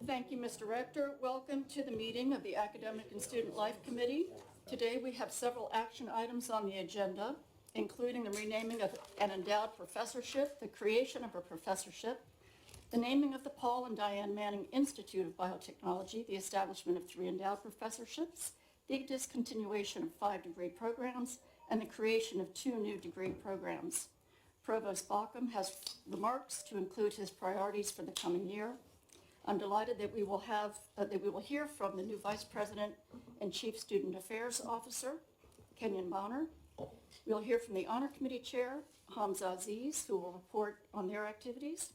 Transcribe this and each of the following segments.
Thank you, Mr. Rector. Welcome to the meeting of the Academic and Student Life Committee. Today we have several action items on the agenda, including the renaming of an endowed professorship, the creation of a professorship, the naming of the Paul and Diane Manning Institute of Biotechnology, the establishment of 3 endowed professorships, the discontinuation of 5 degree programs, and the creation of 2 new degree programs. Provost Baucom has remarks to include his priorities for the coming year. I'm delighted that we will hear from the new Vice President and Chief Student Affairs Officer, Kenyon Bonner. We'll hear from the Honor Committee Chair, Hamza Aziz, who will report on their activities.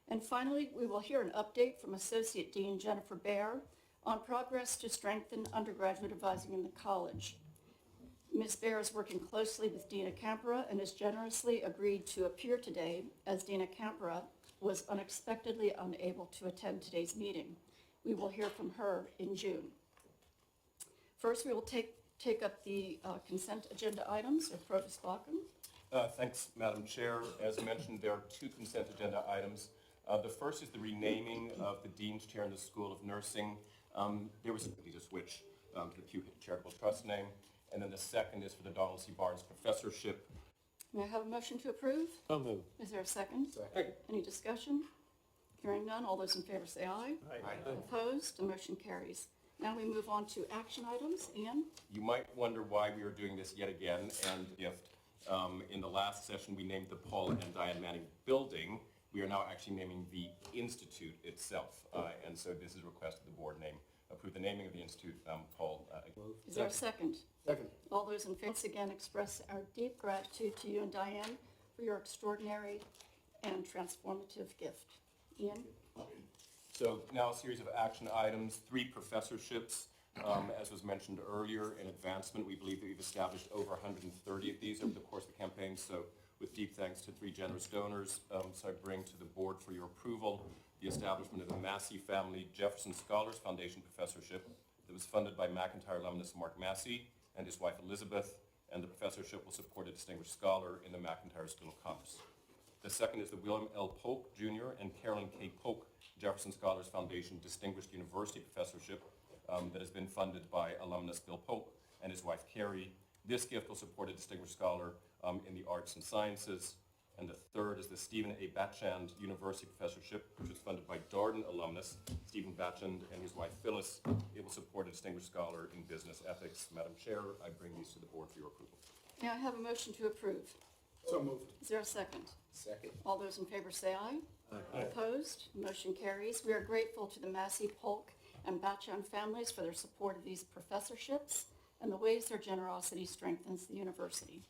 And finally, we will hear an update from Associate Dean Jennifer Baer on progress to strengthen undergraduate advising in the college. Ms. Baer is working closely with Dina Campera and has generously agreed to appear today as Dina Campera was unexpectedly unable to attend today's meeting. We will hear from her in June. First, we will take up the consent agenda items with Provost Baucom. Thanks, Madam Chair. As mentioned, there are 2 consent agenda items. The first is the renaming of the Dean's Chair in the School of Nursing. There was a switch to the Pew Charitable Trust name. And then the second is for the Donald C. Barnes Professorship. May I have a motion to approve? So moved. Is there a second? Second. Any discussion? Hearing none, all those in favor say aye. Aye. Opposed? The motion carries. Now we move on to action items. Ian? You might wonder why we are doing this yet again, and if in the last session we named the Paul and Diane Manning building, we are now actually naming the institute itself. And so this is a request that the board approve the naming of the institute, Paul. Is there a second? Second. All those in favor, once again express our deep gratitude to you and Diane for your extraordinary and transformative gift. Ian? So now a series of action items, 3 professorships. As was mentioned earlier, in advancement, we believe that we've established over 130 of these over the course of the campaign. So with deep thanks to 3 generous donors, so I bring to the board for your approval the establishment of the Massey Family Jefferson Scholars Foundation Professorship that was funded by McIntyre alumnus Mark Massey and his wife Elizabeth, and the professorship will support a distinguished scholar in the McIntyre School of Commerce. The second is the William L. Polk Jr. and Carolyn K. Polk Jefferson Scholars Foundation Distinguished University Professorship that has been funded by alumnus Bill Polk and his wife Carrie. This gift will support a distinguished scholar in the arts and sciences. And the third is the Stephen A. Batchand University Professorship, which was funded by Darden alumnus Stephen Batchand and his wife Phyllis. It will support a distinguished scholar in business ethics. Madam Chair, I bring these to the board for your approval. May I have a motion to approve? So moved. Is there a second? Second. All those in favor say aye. Aye. Opposed? Motion carries. We are grateful to the Massey, Polk, and Batchand families for their support of these professorships and the ways their generosity strengthens the university.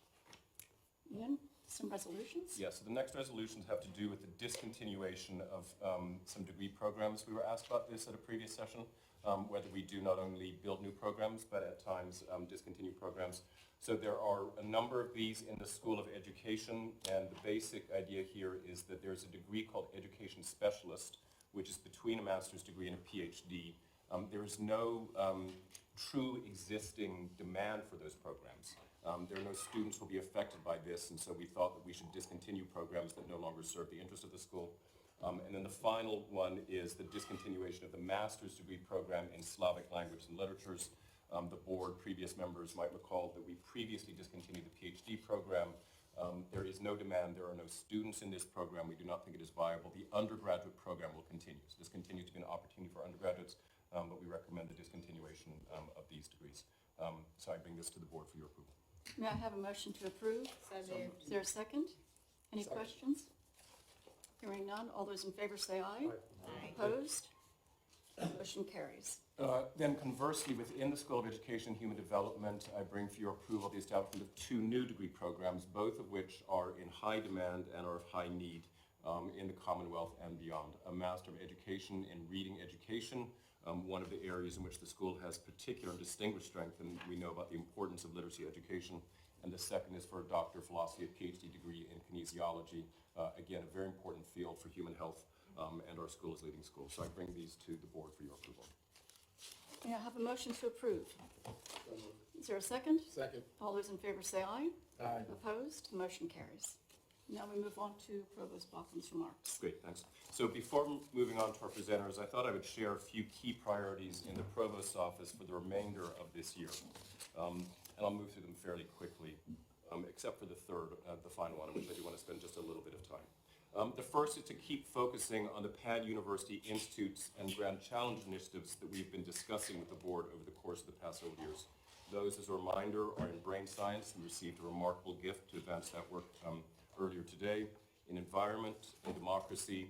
Ian, some resolutions? Yes, so the next resolutions have to do with the discontinuation of some degree programs. We were asked about this at a previous session, whether we do not only build new programs, but at times discontinue programs. So there are a number of these in the School of Education, and the basic idea here is that there's a degree called Education Specialist, which is between a master's degree and a PhD. There is no true existing demand for those programs. There are no students who will be affected by this, and so we thought that we should discontinue programs that no longer serve the interest of the school. And then the final one is the discontinuation of the master's degree program in Slavic languages and literatures. The board, previous members might recall that we previously discontinued the PhD program. There is no demand, there are no students in this program. We do not think it is viable. The undergraduate program will continue. So this continues to be an opportunity for undergraduates, but we recommend the discontinuation of these degrees. So I bring this to the board for your approval. May I have a motion to approve? So moved. Is there a second? Any questions? Hearing none, all those in favor say aye. Aye. Opposed? Motion carries. Then conversely, within the School of Education and Human Development, I bring for your approval the establishment of 2 new degree programs, both of which are in high demand and are of high need in the Commonwealth and beyond. A Master of Education in Reading Education, one of the areas in which the school has particular and distinguished strength, and we know about the importance of literacy education. And the second is for a Doctor of Philosophy, a PhD degree in kinesiology, again, a very important field for human health, and our school is leading school. So I bring these to the board for your approval. May I have a motion to approve? So moved. Is there a second? Second. All those in favor say aye. Aye. Opposed? Motion carries. Now we move on to Provost Bachman's remarks. Great, thanks. So before moving on to our presenters, I thought I would share a few key priorities in the Provost's office for the remainder of this year. And I'll move through them fairly quickly, except for the third, the final one, which I do want to spend just a little bit of time. The first is to keep focusing on the pan-university institutes and grand challenge initiatives that we've been discussing with the board over the course of the past several years. Those, as a reminder, are in brain science. We received a remarkable gift to advance that work earlier today, in environment, in democracy,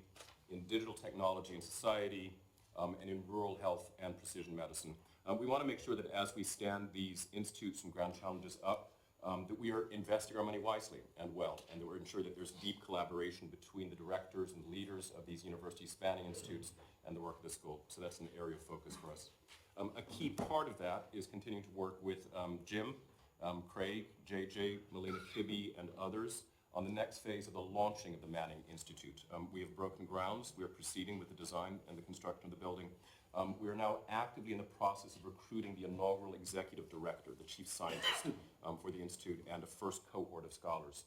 in digital technology and society, and in rural health and precision medicine. We want to make sure that as we stand these institutes and grand challenges up, that we are investing our money wisely and well, and that we're ensuring that there's deep collaboration between the directors and leaders of these university spanning institutes and the work of the school. So that's an area of focus for us. A key part of that is continuing to work with Jim, Craig, JJ, Melina Kibbe, and others on the next phase of the launching of the Manning Institute. We have broken grounds. We are proceeding with the design and the construction of the building. We are now actively in the process of recruiting the inaugural executive director, the chief scientist for the institute, and a first cohort of scholars.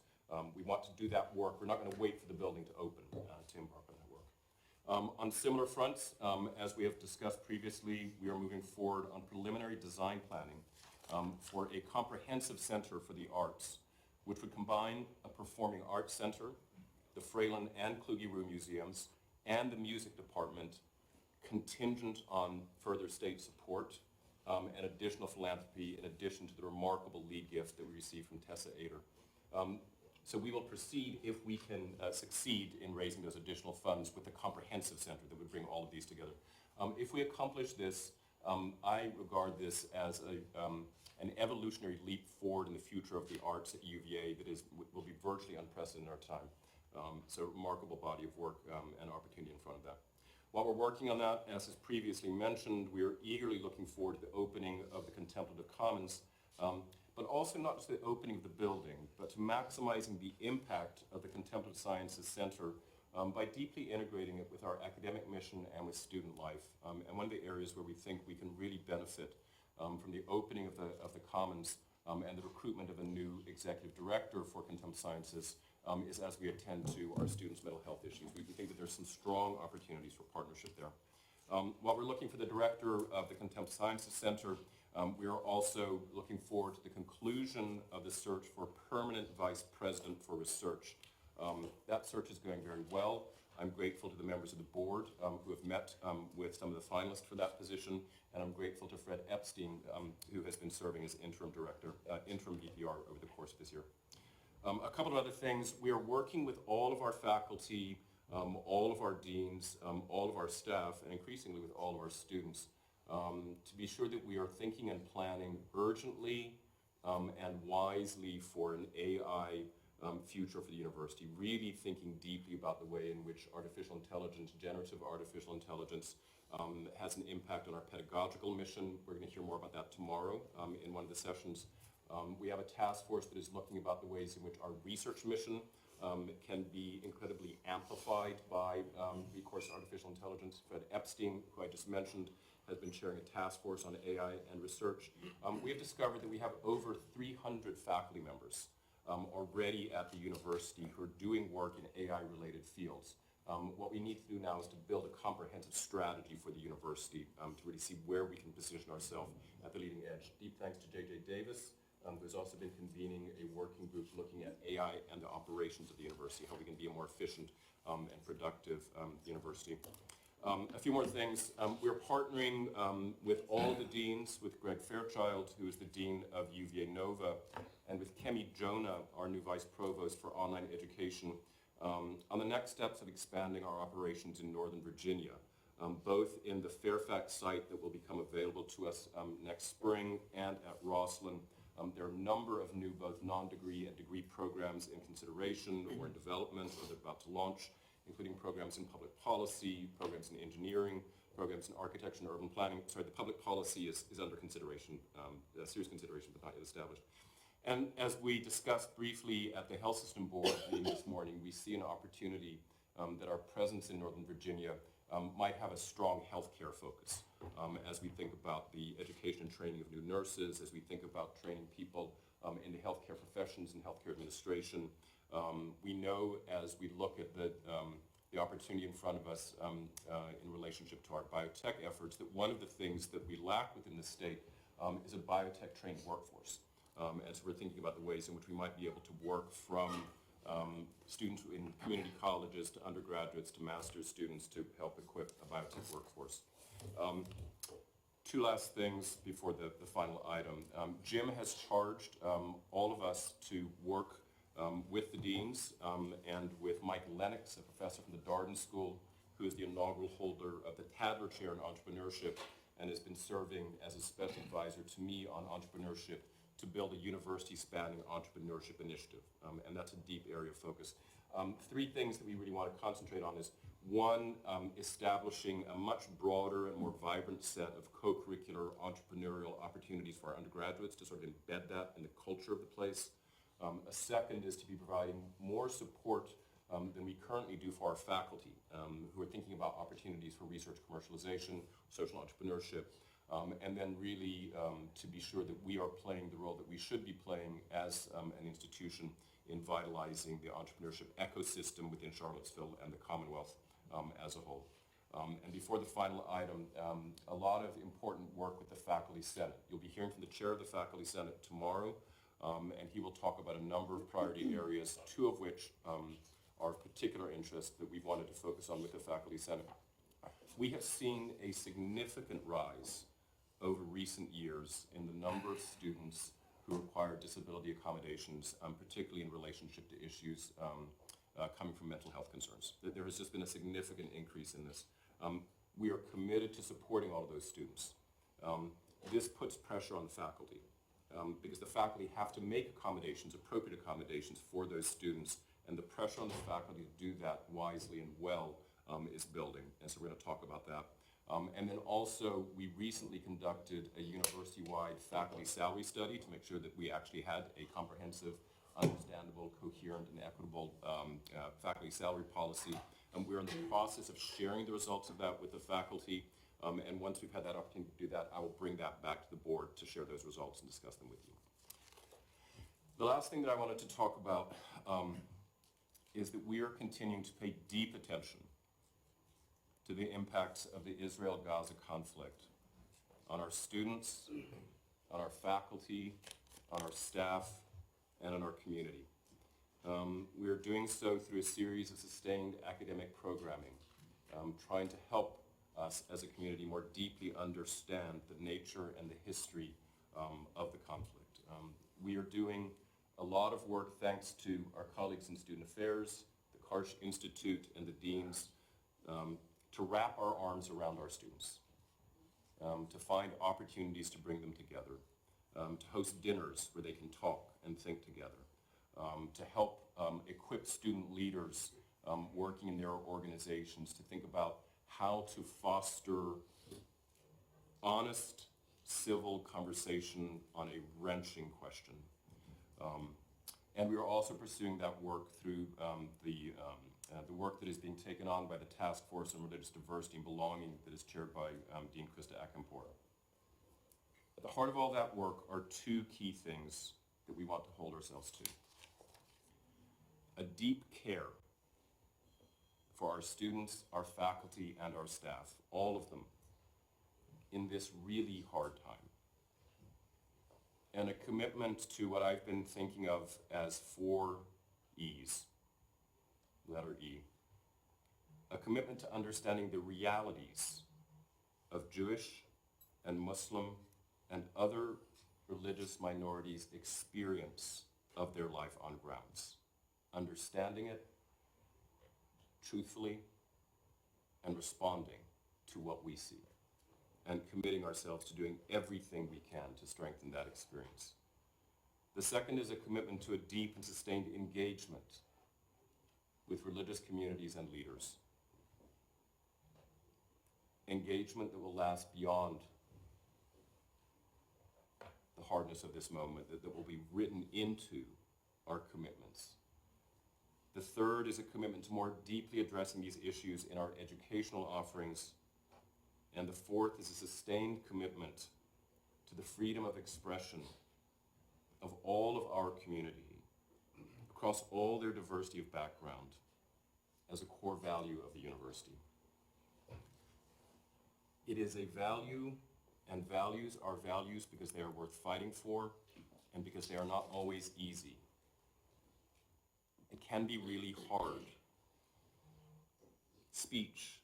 We want to do that work. We're not going to wait for the building to open to embark on that work. On similar fronts, as we have discussed previously, we are moving forward on preliminary design planning for a comprehensive center for the arts, which would combine a performing arts center, the Fralin and Kluge-Ruhe museums, and the music department, contingent on further state support and additional philanthropy in addition to the remarkable lead gift that we received from Tessa Ader. So we will proceed if we can succeed in raising those additional funds with a comprehensive center that would bring all of these together. If we accomplish this, I regard this as an evolutionary leap forward in the future of the arts at UVA that will be virtually unprecedented in our time. So a remarkable body of work and opportunity in front of that. While we're working on that, as is previously mentioned, we are eagerly looking forward to the opening of the Contemplative Commons, but also not just the opening of the building, but to maximizing the impact of the Contemplative Sciences Center by deeply integrating it with our academic mission and with student life. And one of the areas where we think we can really benefit from the opening of the Commons and the recruitment of a new executive director for Contemplative Sciences is as we attend to our students' mental health issues. We think that there's some strong opportunities for partnership there. While we're looking for the director of the Contemplative Sciences Center, we are also looking forward to the conclusion of the search for a permanent vice president for research. That search is going very well. I'm grateful to the members of the board who have met with some of the finalists for that position, and I'm grateful to Fred Epstein, who has been serving as interim director, interim DPR over the course of this year. A couple of other things. We are working with all of our faculty, all of our deans, all of our staff, and increasingly with all of our students to be sure that we are thinking and planning urgently and wisely for an AI future for the university, really thinking deeply about the way in which artificial intelligence, generative artificial intelligence, has an impact on our pedagogical mission. We're going to hear more about that tomorrow in one of the sessions. We have a task force that is looking about the ways in which our research mission can be incredibly amplified by recourse to artificial intelligence. Fred Epstein, who I just mentioned, has been chairing a task force on AI and research. We have discovered that we have over 300 faculty members already at the university who are doing work in AI-related fields. What we need to do now is to build a comprehensive strategy for the university to really see where we can position ourselves at the leading edge. Deep thanks to JJ Davis, who's also been convening a working group looking at AI and the operations of the university, how we can be a more efficient and productive university. A few more things. We're partnering with all the deans, with Greg Fairchild, who is the Dean of UVA Nova, and with Kemi Jonah, our new Vice Provost for Online Education, on the next steps of expanding our operations in Northern Virginia, both in the Fairfax site that will become available to us next spring and at Rosslyn. There are a number of new both non-degree and degree programs in consideration or in development or they're about to launch, including programs in public policy, programs in engineering, programs in architecture and urban planning. Sorry, the public policy is under consideration, serious consideration, but not yet established. And as we discussed briefly at the Health System Board meeting this morning, we see an opportunity that our presence in Northern Virginia might have a strong healthcare focus as we think about the education and training of new nurses, as we think about training people in the healthcare professions and healthcare administration, We know as we look at the opportunity in front of us in relationship to our biotech efforts that one of the things that we lack within the state is a biotech-trained workforce. As we're thinking about the ways in which we might be able to work from students in community colleges to undergraduates to master's students to help equip a biotech workforce. Two last things before the final item. Jim has charged all of us to work with the deans and with Mike Lennox, a professor from the Darden School, who is the inaugural holder of the Tadler Chair in Entrepreneurship and has been serving as a special advisor to me on entrepreneurship to build a university-spanning entrepreneurship initiative. And that's a deep area of focus. Three things that we really want to concentrate on is, one, establishing a much broader and more vibrant set of co-curricular entrepreneurial opportunities for our undergraduates to sort of embed that in the culture of the place. A second is to be providing more support than we currently do for our faculty who are thinking about opportunities for research commercialization, social entrepreneurship, and then really to be sure that we are playing the role that we should be playing as an institution in vitalizing the entrepreneurship ecosystem within Charlottesville and the Commonwealth as a whole. And before the final item, a lot of important work with the Faculty Senate. You'll be hearing from the chair of the Faculty Senate tomorrow, and he will talk about a number of priority areas, two of which are of particular interest that we wanted to focus on with the Faculty Senate. We have seen a significant rise over recent years in the number of students who require disability accommodations, particularly in relationship to issues coming from mental health concerns. There has just been a significant increase in this. We are committed to supporting all of those students. This puts pressure on the faculty because the faculty have to make accommodations, appropriate accommodations for those students, and the pressure on the faculty to do that wisely and well is building, and so we're going to talk about that. And then also, we recently conducted a university-wide faculty salary study to make sure that we actually had a comprehensive, understandable, coherent, and equitable faculty salary policy. And we're in the process of sharing the results of that with the faculty. And once we've had that opportunity to do that, I will bring that back to the board to share those results and discuss them with you. The last thing that I wanted to talk about is that we are continuing to pay deep attention to the impacts of the Israel-Gaza conflict on our students, on our faculty, on our staff, and on our community. We are doing so through a series of sustained academic programming, trying to help us as a community more deeply understand the nature and the history of the conflict. We are doing a lot of work thanks to our colleagues in Student Affairs, the Karsh Institute, and the deans to wrap our arms around our students, to find opportunities to bring them together, to host dinners where they can talk and think together, to help equip student leaders working in their organizations to think about how to foster honest, civil conversation on a wrenching question. And we are also pursuing that work through the work that is being taken on by the Task Force on Religious Diversity and Belonging that is chaired by Dean Krista Akampora. At the heart of all that work are two key things that we want to hold ourselves to. A deep care for our students, our faculty, and our staff, all of them, in this really hard time. And a commitment to what I've been thinking of as 4 E's. Letter E. A commitment to understanding the realities of Jewish and Muslim and other religious minorities' experience of their life on grounds. Understanding it truthfully and responding to what we see, and committing ourselves to doing everything we can to strengthen that experience. The second is a commitment to a deep and sustained engagement with religious communities and leaders. Engagement that will last beyond the hardness of this moment, that will be written into our commitments. The third is a commitment to more deeply addressing these issues in our educational offerings. And the fourth is a sustained commitment to the freedom of expression of all of our community across all their diversity of background as a core value of the university. It is a value, and values are values because they are worth fighting for and because they are not always easy. It can be really hard. Speech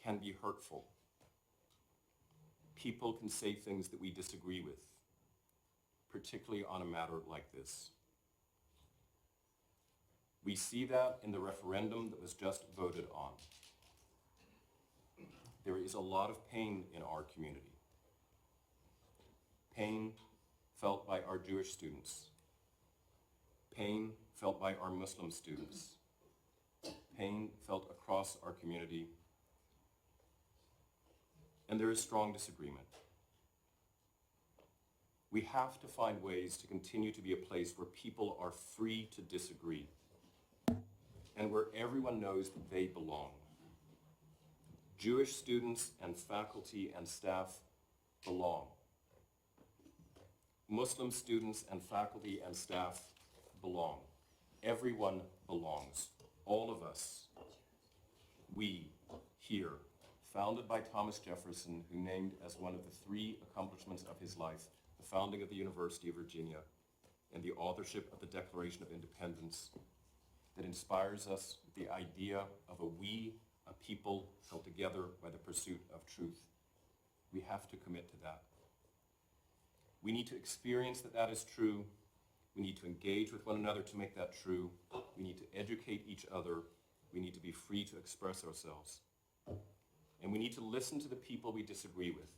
can be hurtful. People can say things that we disagree with, particularly on a matter like this. We see that in the referendum that was just voted on. There is a lot of pain in our community. Pain felt by our Jewish students. Pain felt by our Muslim students. Pain felt across our community. And there is strong disagreement. We have to find ways to continue to be a place where people are free to disagree and where everyone knows that they belong. Jewish students and faculty and staff belong. Muslim students and faculty and staff belong. Everyone belongs. All of us. We here, founded by Thomas Jefferson, who named as one of the 3 accomplishments of his life the founding of the University of Virginia and the authorship of the Declaration of Independence, that inspires us with the idea of a people held together by the pursuit of truth. We have to commit to that. We need to experience that that is true. We need to engage with one another to make that true. We need to educate each other. We need to be free to express ourselves. And we need to listen to the people we disagree with.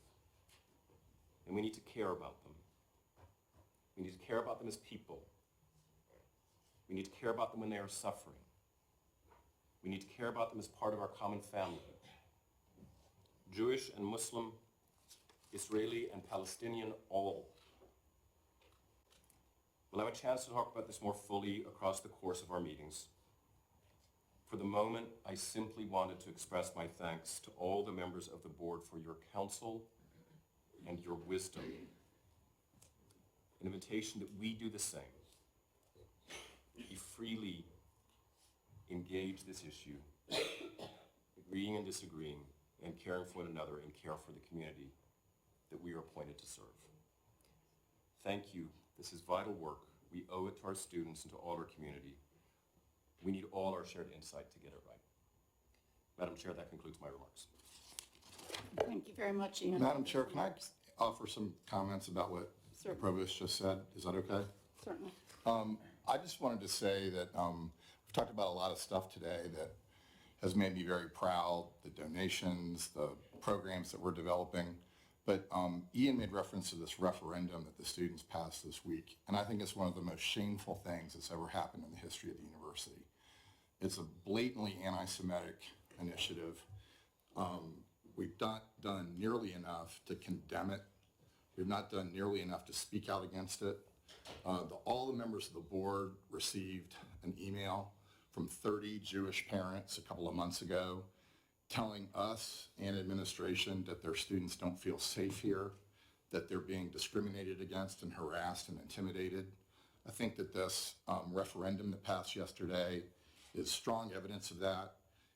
And we need to care about them. We need to care about them as people. We need to care about them when they are suffering. We need to care about them as part of our common family. Jewish and Muslim, Israeli and Palestinian, all. We'll have a chance to talk about this more fully across the course of our meetings. For the moment, I simply wanted to express my thanks to all the members of the board for your counsel and your wisdom. An invitation that we do the same. We freely engage this issue, agreeing and disagreeing, and caring for one another and care for the community that we are appointed to serve. Thank you. This is vital work. We owe it to our students and to all our community. We need all our shared insight to get it right. Madam Chair, that concludes my remarks. Thank you very much, Ian. Madam Chair, can I offer some comments about what the Certainly. Provost just said? Is that okay? Certainly. I just wanted to say that we've talked about a lot of stuff today that has made me very proud, the donations, the programs that we're developing. But Ian made reference to this referendum that the students passed this week, and I think it's one of the most shameful things that's ever happened in the history of the university. It's a blatantly anti-Semitic initiative. We've not done nearly enough to condemn it. We've not done nearly enough to speak out against it. All the members of the board received an email from 30 Jewish parents a couple of months ago telling us and administration that their students don't feel safe here, that they're being discriminated against and harassed and intimidated. I think that this referendum that passed yesterday is strong evidence of that.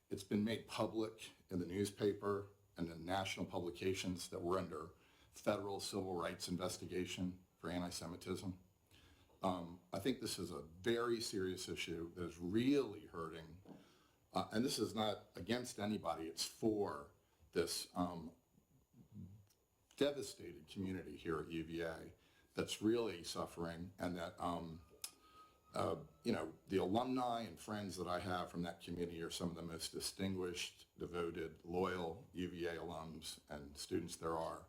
It's been made public in the newspaper and in national publications that we're under federal civil rights investigation for anti-Semitism. I think this is a very serious issue that is really hurting, and this is not against anybody, it's for this devastated community here at UVA that's really suffering, and that the alumni and friends that I have from that community are some of the most distinguished, devoted, loyal UVA alums and students there are.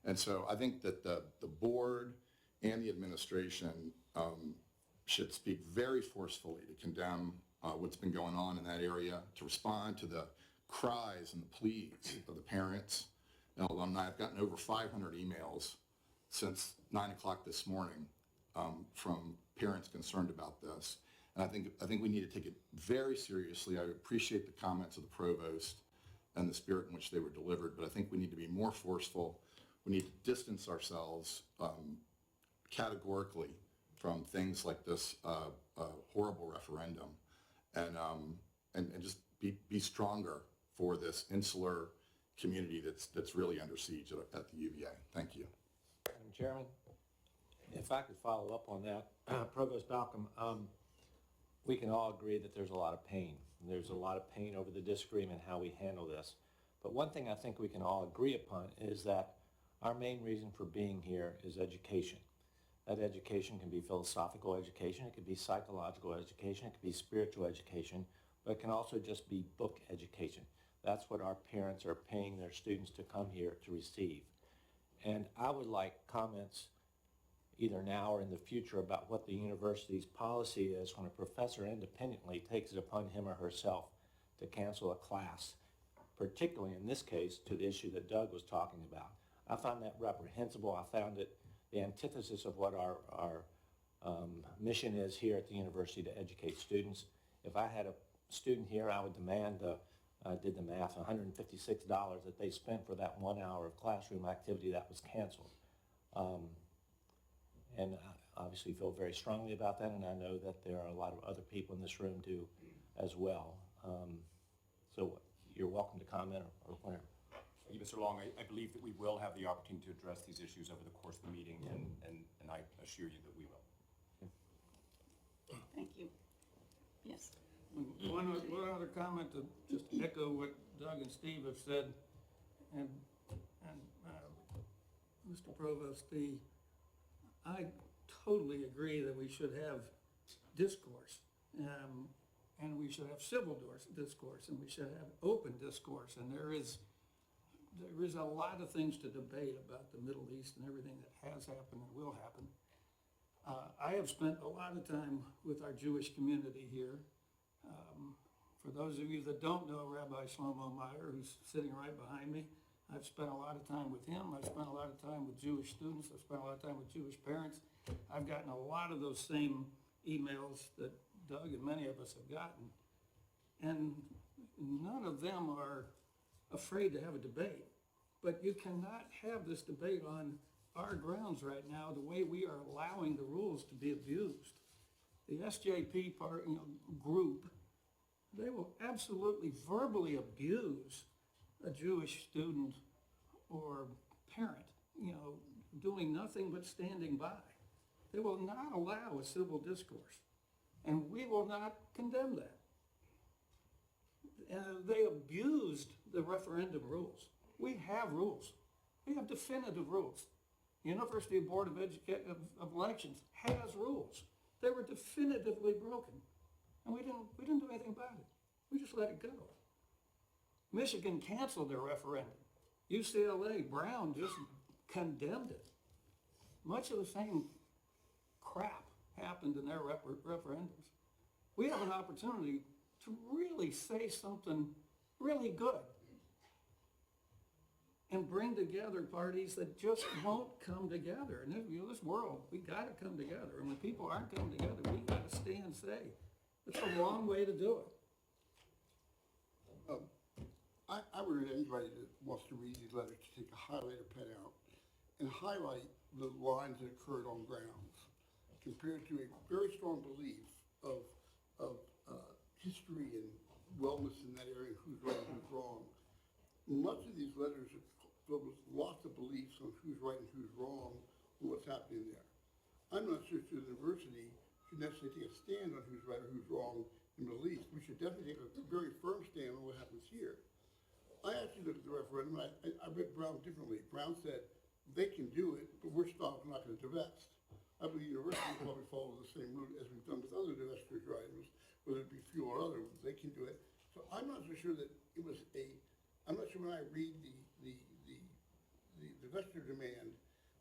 And so I think that the board and the administration should speak very forcefully to condemn what's been going on in that area, to respond to the cries and the pleas of the parents and alumni. I've gotten over 500 emails since 9 o'clock this morning from parents concerned about this. And I think we need to take it very seriously. I appreciate the comments of the provost and the spirit in which they were delivered, but I think we need to be more forceful. We need to distance ourselves categorically from things like this horrible referendum, and just be stronger for this insular community that's really under siege at the UVA. Thank you. Madam Chairman, if I could follow up on that, Provost Balcom, we can all agree that there's a lot of pain. There's a lot of pain over the disagreement how we handle this. But one thing I think we can all agree upon is that our main reason for being here is education. That education can be philosophical education, it could be psychological education, it could be spiritual education, but it can also just be book education. That's what our parents are paying their students to come here to receive. And I would like comments either now or in the future about what the university's policy is when a professor independently takes it upon him or herself to cancel a class, particularly in this case to the issue that Doug was talking about. I found that reprehensible. I found it the antithesis of what our mission is here at the university to educate students. If I had a student here, I would demand, I did the math, $156 that they spent for that 1 hour of classroom activity that was canceled. And I obviously feel very strongly about that, and I know that there are a lot of other people in this room do as well. So you're welcome to comment or whatever. Thank you, Mr. Long. I believe that we will have the opportunity to address these issues over the course of the meeting, and I assure you that we will. Thank you. Yes. One other comment to just echo what Doug and Steve have said, and Mr. Provost, I totally agree that we should have discourse, and we should have civil discourse, and we should have open discourse, and there is a lot of things to debate about the Middle East and everything that has happened and will happen. I have spent a lot of time with our Jewish community here. For those of you that don't know Rabbi Shlomo Meyer, who's sitting right behind me, I've spent a lot of time with him. I've spent a lot of time with Jewish students. I've spent a lot of time with Jewish parents. I've gotten a lot of those same emails that Doug and many of us have gotten. And none of them are afraid to have a debate. But you cannot have this debate on our grounds right now, the way we are allowing the rules to be abused. The SJP group, they will absolutely verbally abuse a Jewish student or parent, doing nothing but standing by. They will not allow a civil discourse, and we will not condemn that. They abused the referendum rules. We have rules. We have definitive rules. The University Board of Elections has rules. They were definitively broken, and we didn't do anything about it. We just let it go. Michigan canceled their referendum. UCLA, Brown just condemned it. Much of the same crap happened in their referendums. We have an opportunity to really say something really good and bring together parties that just won't come together. And this world, we got to come together. And when people aren't coming together, we got to stand and say, it's the wrong way to do it. I would urge anybody that wants to read these letters to take a highlighter pen out and highlight the lines that occurred on grounds compared to a very strong belief of history and wellness in that area, who's right and who's wrong. Much of these letters are filled with lots of beliefs on who's right and who's wrong and what's happening there. I'm not sure the university should necessarily take a stand on who's right or who's wrong in the Middle East. We should definitely take a very firm stand on what happens here. I actually looked at the referendum, I read Brown differently. Brown said, they can do it, but we're not going to divest. I believe the university will probably follow the same route as we've done with other divestiture items, whether it be fuel or other, they can do it. So I'm not so sure that it was I'm not sure when I read the divestiture demand,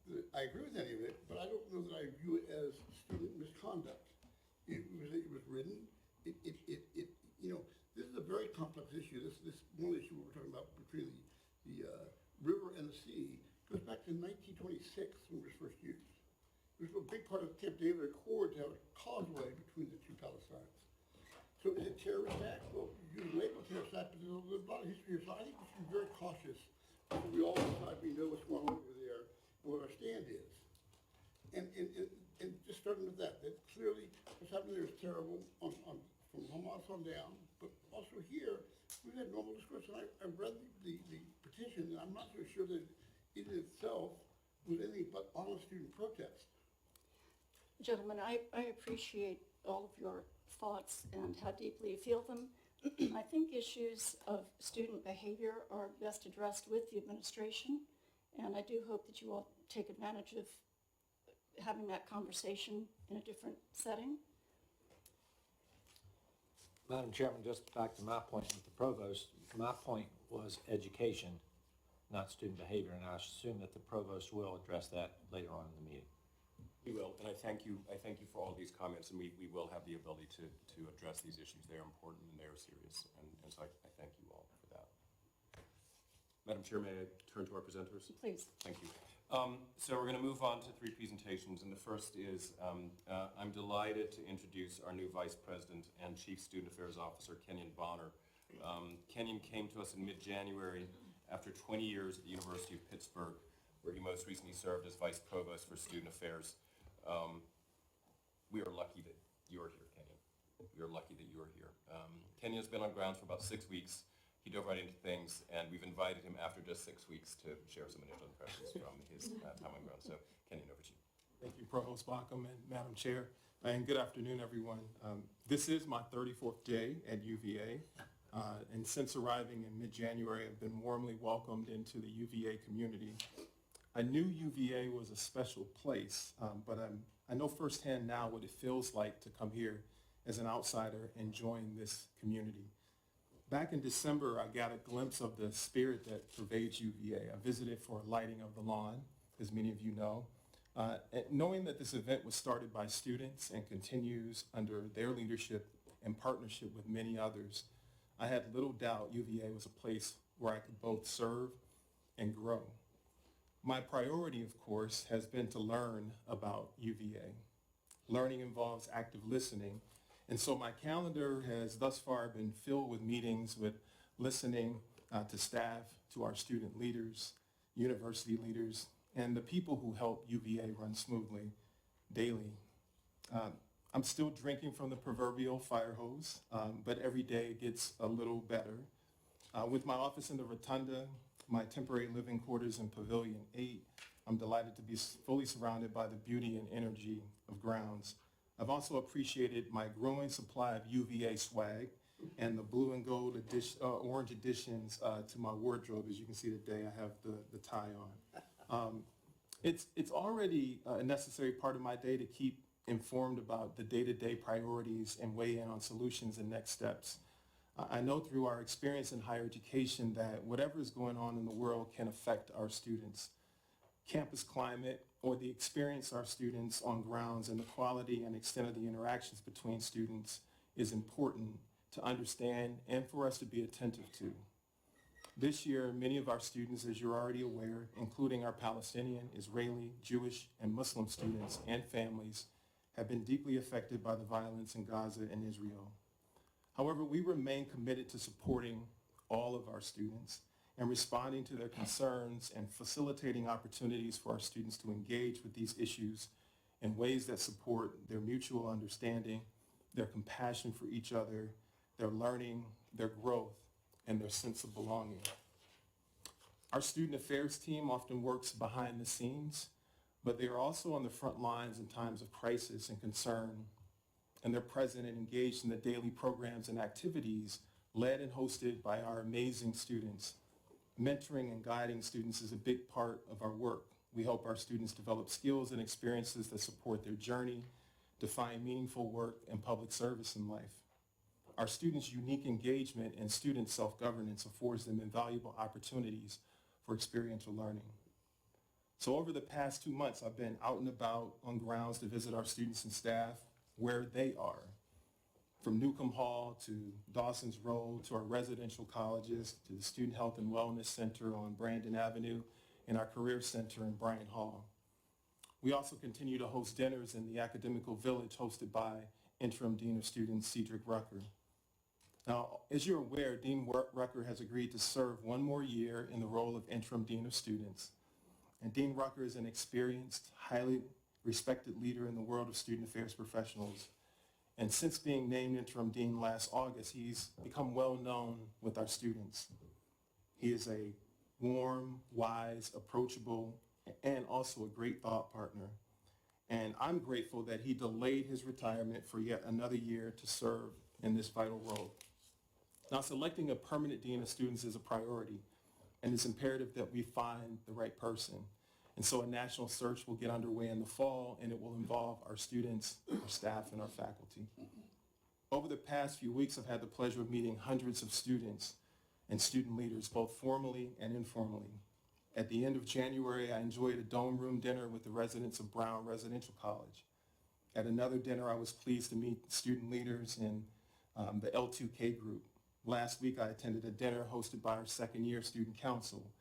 that I agree with any of it, but I don't know that I view it as student misconduct. It was written, this is a very complex issue. This one issue we're talking about between the river and the sea goes back to 1926 when it was first used. It was a big part of the Camp David Accord to have a causeway between the two Palestines. So is it terrorist act? Well, you label terrorist act, but there's a lot of history here. So I think we should be very cautious so we all decide we know what's going on over there and what our stand is. And And just starting with that clearly what's happening there is terrible from Hamas on down, but also here, we've had normal discourse, and I read the petition, and I'm not so sure that it in itself was anything but honest student protest. Gentlemen, I appreciate all of your thoughts and how deeply you feel them. I think issues of student behavior are best addressed with the administration, and I do hope that you all take advantage of having that conversation in a different setting. Madam Chairman, just back to my point with the provost, my point was education, not student behavior, and I assume that the provost will address that later on in the meeting. We will, and I thank you for all these comments, and we will have the ability to address these issues. They're important and they're serious, and so I thank you all for that. Madam Chair, may I turn to our presenters? Please. Thank you. So we're going to move on to 3 presentations, and the first is I'm delighted to introduce our new Vice President and Chief Student Affairs Officer, Kenyon Bonner. Kenyon came to us in mid-January after 20 years at the University of Pittsburgh, where he most recently served as Vice Provost for Student Affairs. We are lucky that you're here, Kenyon. We are lucky that you're here. Kenyon's been on grounds for about 6 weeks. He dove right into things, and we've invited him after just 6 weeks to share some initial impressions from his time on ground. So, Kenyon, over to you. Thank you, Provost Baucom and Madam Chair, and good afternoon, everyone. This is my 34th day at UVA, and since arriving in mid-January, I've been warmly welcomed into the UVA community. I knew UVA was a special place, but I know firsthand now what it feels like to come here as an outsider and join this community. Back in December, I got a glimpse of the spirit that pervades UVA. I visited for a lighting of the lawn, as many of you know. And knowing that this event was started by students and continues under their leadership and partnership with many others, I had little doubt UVA was a place where I could both serve and grow. My priority, of course, has been to learn about UVA. Learning involves active listening, and so my calendar has thus far been filled with meetings with listening to staff, to our student leaders, university leaders, and the people who help UVA run smoothly daily. I'm still drinking from the proverbial fire hose, but every day it gets a little better. With my office in the Rotunda, my temporary living quarters in Pavilion 8, I'm delighted to be fully surrounded by the beauty and energy of grounds. I've also appreciated my growing supply of UVA swag and the blue and gold orange additions to my wardrobe. As you can see today, I have the tie on. It's already a necessary part of my day to keep informed about the day-to-day priorities and weigh in on solutions and next steps. I know through our experience in higher education that whatever is going on in the world can affect our students. Campus climate, or the experience our students on grounds, and the quality and extent of the interactions between students is important to understand and for us to be attentive to. This year, many of our students, as you're already aware, including our Palestinian, Israeli, Jewish, and Muslim students and families, have been deeply affected by the violence in Gaza and Israel. However, we remain committed to supporting all of our students and responding to their concerns and facilitating opportunities for our students to engage with these issues in ways that support their mutual understanding, their compassion for each other, their learning, their growth, and their sense of belonging. Our student affairs team often works behind the scenes, but they are also on the front lines in times of crisis and concern, and they're present and engaged in the daily programs and activities led and hosted by our amazing students. Mentoring and guiding students is a big part of our work. We help our students develop skills and experiences that support their journey to find meaningful work and public service in life. Our students' unique engagement and student self-governance affords them invaluable opportunities for experiential learning. So over the past 2 months, I've been out and about on grounds to visit our students and staff where they are, from Newcomb Hall to Dawson's Road to our residential colleges to the Student Health and Wellness Center on Brandon Avenue and our Career Center in Bryant Hall. We also continue to host dinners in the Academical Village hosted by Interim Dean of Students Cedric Rucker. Now, as you're aware, Dean Rucker has agreed to serve 1 more year in the role of Interim Dean of Students. And Dean Rucker is an experienced, highly respected leader in the world of student affairs professionals. And since being named interim dean last August, he's become well known with our students. He is a warm, wise, approachable, and also a great thought partner. And I'm grateful that he delayed his retirement for yet another year to serve in this vital role. Now, selecting a permanent dean of students is a priority, and it's imperative that we find the right person. And so a national search will get underway in the fall, and it will involve our students, our staff, and our faculty. Over the past few weeks, I've had the pleasure of meeting hundreds of students and student leaders, both formally and informally. At the end of January, I enjoyed a dome room dinner with the residents of Brown Residential College. At another dinner, I was pleased to meet student leaders in the L2K group. Last week, I attended a dinner hosted by our second-year student council.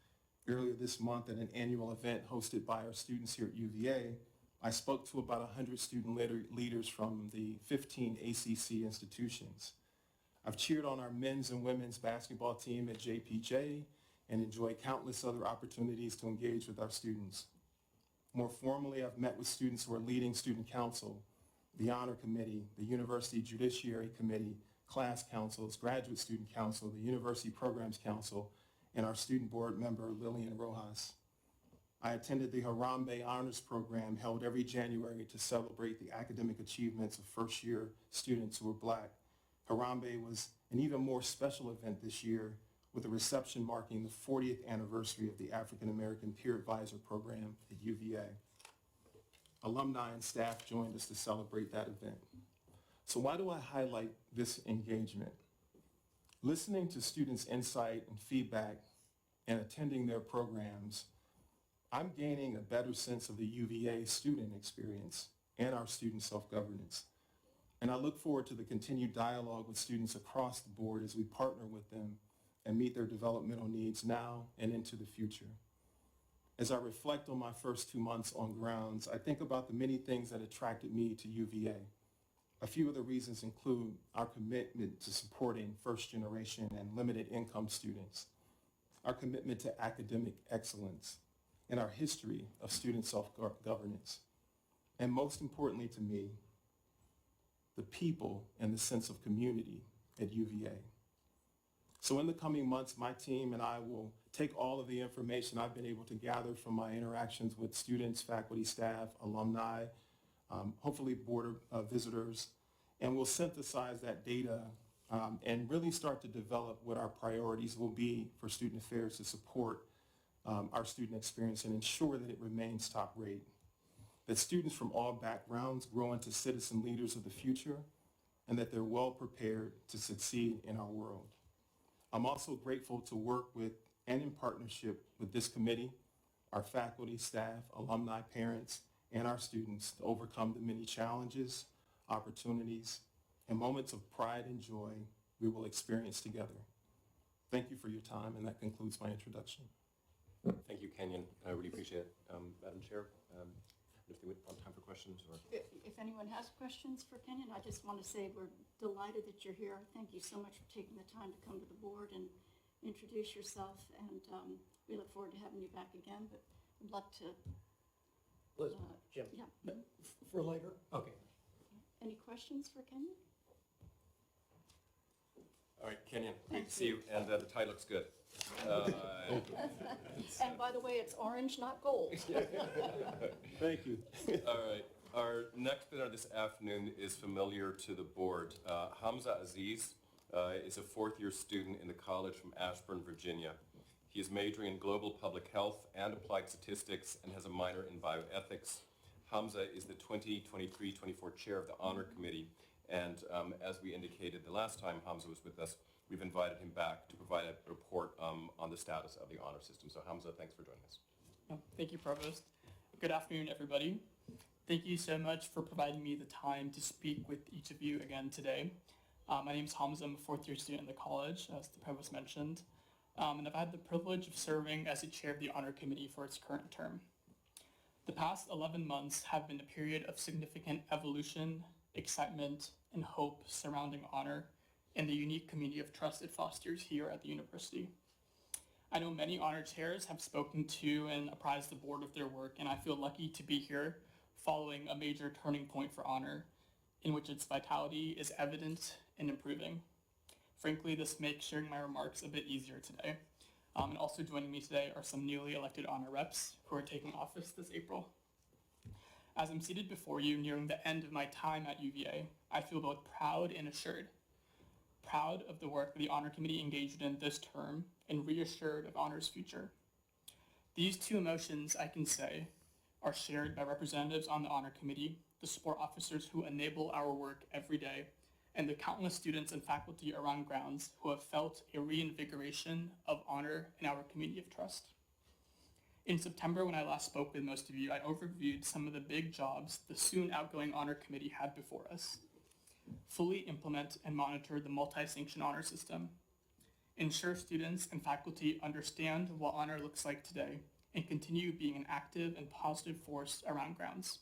Earlier this month, at an annual event hosted by our students here at UVA, I spoke to about 100 student leaders from the 15 ACC institutions. I've cheered on our men's and women's basketball team at JPJ and enjoyed countless other opportunities to engage with our students. More formally, I've met with students who are leading student council, the honor committee, the university judiciary committee, class councils, graduate student council, the university programs council, and our student board member, Lillian Rojas. I attended the Harambe Honors Program held every January to celebrate the academic achievements of first-year students who are Black. Harambe was an even more special event this year with a reception marking the 40th anniversary of the African American Peer Advisor Program at UVA. Alumni and staff joined us to celebrate that event. So why do I highlight this engagement? Listening to students' insight and feedback and attending their programs, I'm gaining a better sense of the UVA student experience and our student self-governance. And I look forward to the continued dialogue with students across the board as we partner with them and meet their developmental needs now and into the future. As I reflect on my first 2 months on grounds, I think about the many things that attracted me to UVA. A few of the reasons include our commitment to supporting first-generation and limited income students, our commitment to academic excellence, and our history of student self-governance. And most importantly to me, the people and the sense of community at UVA. So in the coming months, my team and I will take all of the information I've been able to gather from my interactions with students, faculty, staff, alumni, hopefully board visitors, and we'll synthesize that data and really start to develop what our priorities will be for student affairs to support our student experience and ensure that it remains top rate. That students from all backgrounds grow into citizen leaders of the future and that they're well prepared to succeed in our world. I'm also grateful to work with and in partnership with this committee, our faculty, staff, alumni, parents, and our students to overcome the many challenges, opportunities, and moments of pride and joy we will experience together. Thank you for your time, and that concludes my introduction. Thank you, Kenyon. I really appreciate it. Madam Chair, if they would want time for questions or... If anyone has questions for Kenyon, I just want to say we're delighted that you're here. Thank you so much for taking the time to come to the board and introduce yourself, and we look forward to having you back again, but I'd like to... Liz, Jim, Yeah. for later? Okay. Any questions for Kenyon? All right, Kenyon, great to see you, and the tie looks good. And by the way, it's orange, not gold. Thank you. All right, our next dinner this afternoon is familiar to the board. Hamza Aziz is a fourth-year student in the college from Ashburn, Virginia. He is majoring in global public health and applied statistics and has a minor in bioethics. Hamza is the 2023-24 chair of the honor committee, and as we indicated the last time Hamza was with us, we've invited him back to provide a report on the status of the honor system. So Hamza, thanks for joining us. Thank you, Provost. Good afternoon, everybody. Thank you so much for providing me the time to speak with each of you again today. My name is Hamza. I'm a fourth-year student in the college, as the Provost mentioned, and I've had the privilege of serving as the chair of the honor committee for its current term. The past 11 months have been a period of significant evolution, excitement, and hope surrounding honor and the unique community of trust it fosters here at the university. I know many honor chairs have spoken to and apprised the board of their work, and I feel lucky to be here following a major turning point for honor, in which its vitality is evident and improving. Frankly, this makes sharing my remarks a bit easier today. And also joining me today are some newly elected honor reps who are taking office this April. As I'm seated before you nearing the end of my time at UVA, I feel both proud and assured. Proud of the work that the Honor Committee engaged in this term and reassured of Honor's future. These two emotions, I can say, are shared by representatives on the Honor Committee, the support officers who enable our work every day, and the countless students and faculty around grounds who have felt a reinvigoration of honor in our community of trust. In September, when I last spoke with most of you, I overviewed some of the big jobs the soon outgoing Honor Committee had before us. Fully implement and monitor the multi-sanction honor system, ensure students and faculty understand what honor looks like today, and continue being an active and positive force around grounds.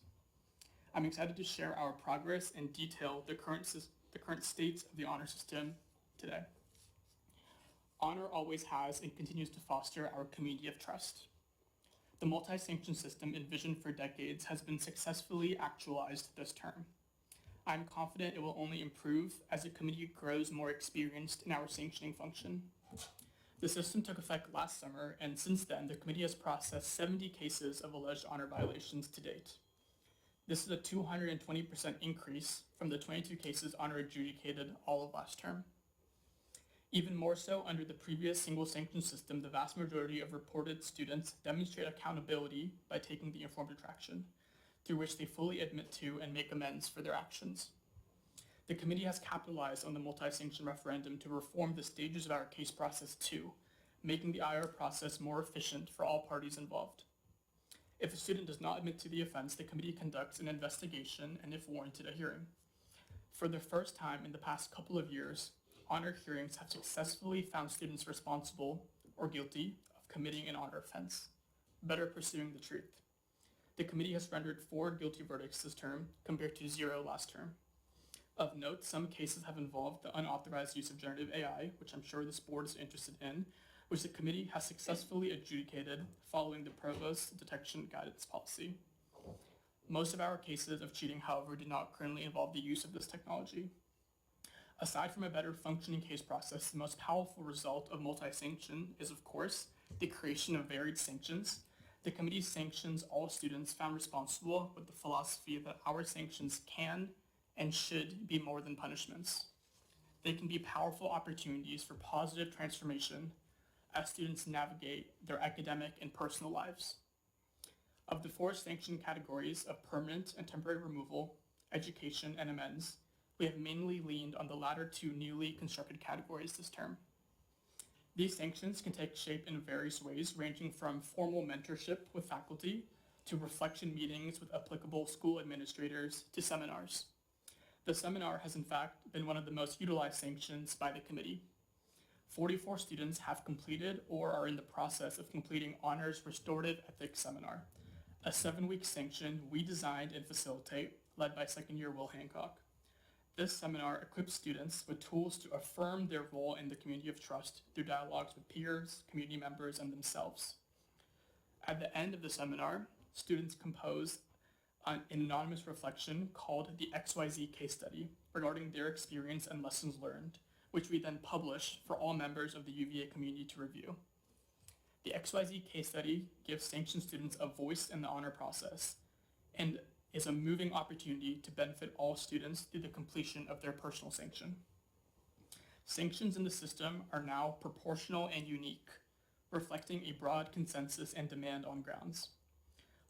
I'm excited to share our progress and detail the current state of the honor system today. Honor always has and continues to foster our community of trust. The multi-sanction system envisioned for decades has been successfully actualized this term. I'm confident it will only improve as the committee grows more experienced in our sanctioning function. The system took effect last summer, and since then, the committee has processed 70 cases of alleged honor violations to date. This is a 220% increase from the 22 cases honor adjudicated all of last term. Even more so, under the previous single sanction system, the vast majority of reported students demonstrate accountability by taking the informed retraction, through which they fully admit to and make amends for their actions. The committee has capitalized on the multi-sanction referendum to reform the stages of our case process too, making the IR process more efficient for all parties involved. If a student does not admit to the offense, the committee conducts an investigation and, if warranted, a hearing. For the first time in the past couple of years, honor hearings have successfully found students responsible or guilty of committing an honor offense, better pursuing the truth. The committee has rendered 4 guilty verdicts this term compared to 0 last term. Of note, some cases have involved the unauthorized use of generative AI, which I'm sure this board is interested in, which the committee has successfully adjudicated following the Provost's detection guidance policy. Most of our cases of cheating, however, did not currently involve the use of this technology. Aside from a better functioning case process, the most powerful result of multi-sanction is, of course, the creation of varied sanctions. The committee sanctions all students found responsible with the philosophy that our sanctions can and should be more than punishments. They can be powerful opportunities for positive transformation as students navigate their academic and personal lives. Of the 4 sanction categories of permanent and temporary removal, education, and amends, we have mainly leaned on the latter 2 newly constructed categories this term. These sanctions can take shape in various ways, ranging from formal mentorship with faculty to reflection meetings with applicable school administrators to seminars. The seminar has in fact been one of the most utilized sanctions by the committee. 44 students have completed or are in the process of completing Honors Restorative Ethics Seminar, a 7-week sanction we designed and facilitate, led by second-year Will Hancock. This seminar equips students with tools to affirm their role in the community of trust through dialogues with peers, community members, and themselves. At the end of the seminar, students compose an anonymous reflection called the XYZ case study regarding their experience and lessons learned, which we then publish for all members of the UVA community to review. The XYZ case study gives sanctioned students a voice in the honor process and is a moving opportunity to benefit all students through the completion of their personal sanction. Sanctions in the system are now proportional and unique, reflecting a broad consensus and demand on grounds.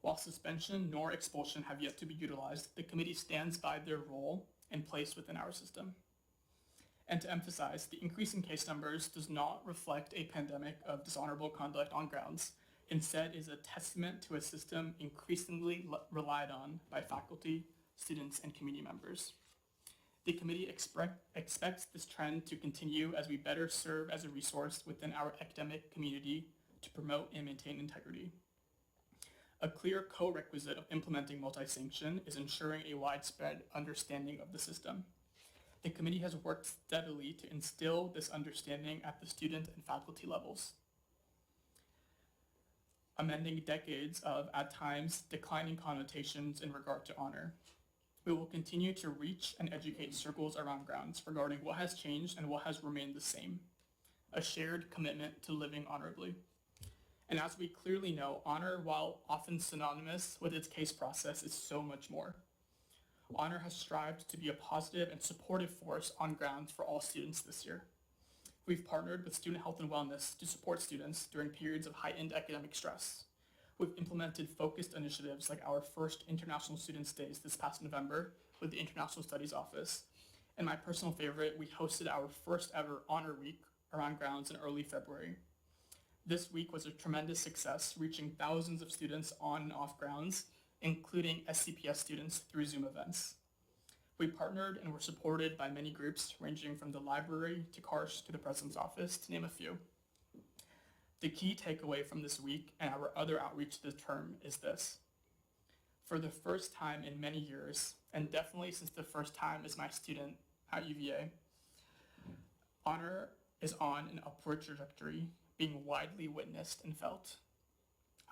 While suspension nor expulsion have yet to be utilized, the committee stands by their role and place within our system. And to emphasize, the increase in case numbers does not reflect a pandemic of dishonorable conduct on grounds. Instead, is a testament to a system increasingly relied on by faculty, students, and community members. The committee expects this trend to continue as we better serve as a resource within our academic community to promote and maintain integrity. A clear co-requisite of implementing multi-sanction is ensuring a widespread understanding of the system. The committee has worked steadily to instill this understanding at the student and faculty levels. amending decades of, at times, declining connotations in regard to honor. We will continue to reach and educate circles around grounds regarding what has changed and what has remained the same, a shared commitment to living honorably. And as we clearly know, honor, while often synonymous with its case process, is so much more. Honor has strived to be a positive and supportive force on grounds for all students this year. We've partnered with Student Health and Wellness to support students during periods of heightened academic stress. We've implemented focused initiatives like our first International Students Days this past November with the International Studies Office. And my personal favorite, we hosted our first ever Honor Week around grounds in early February. This week was a tremendous success, reaching thousands of students on and off grounds, including SCPS students through Zoom events. We partnered and were supported by many groups ranging from the library to Karsh to the President's Office, to name a few. The key takeaway from this week and our other outreach this term is this. For the first time in many years, and definitely since the first time as my student at UVA, honor is on an upward trajectory, being widely witnessed and felt.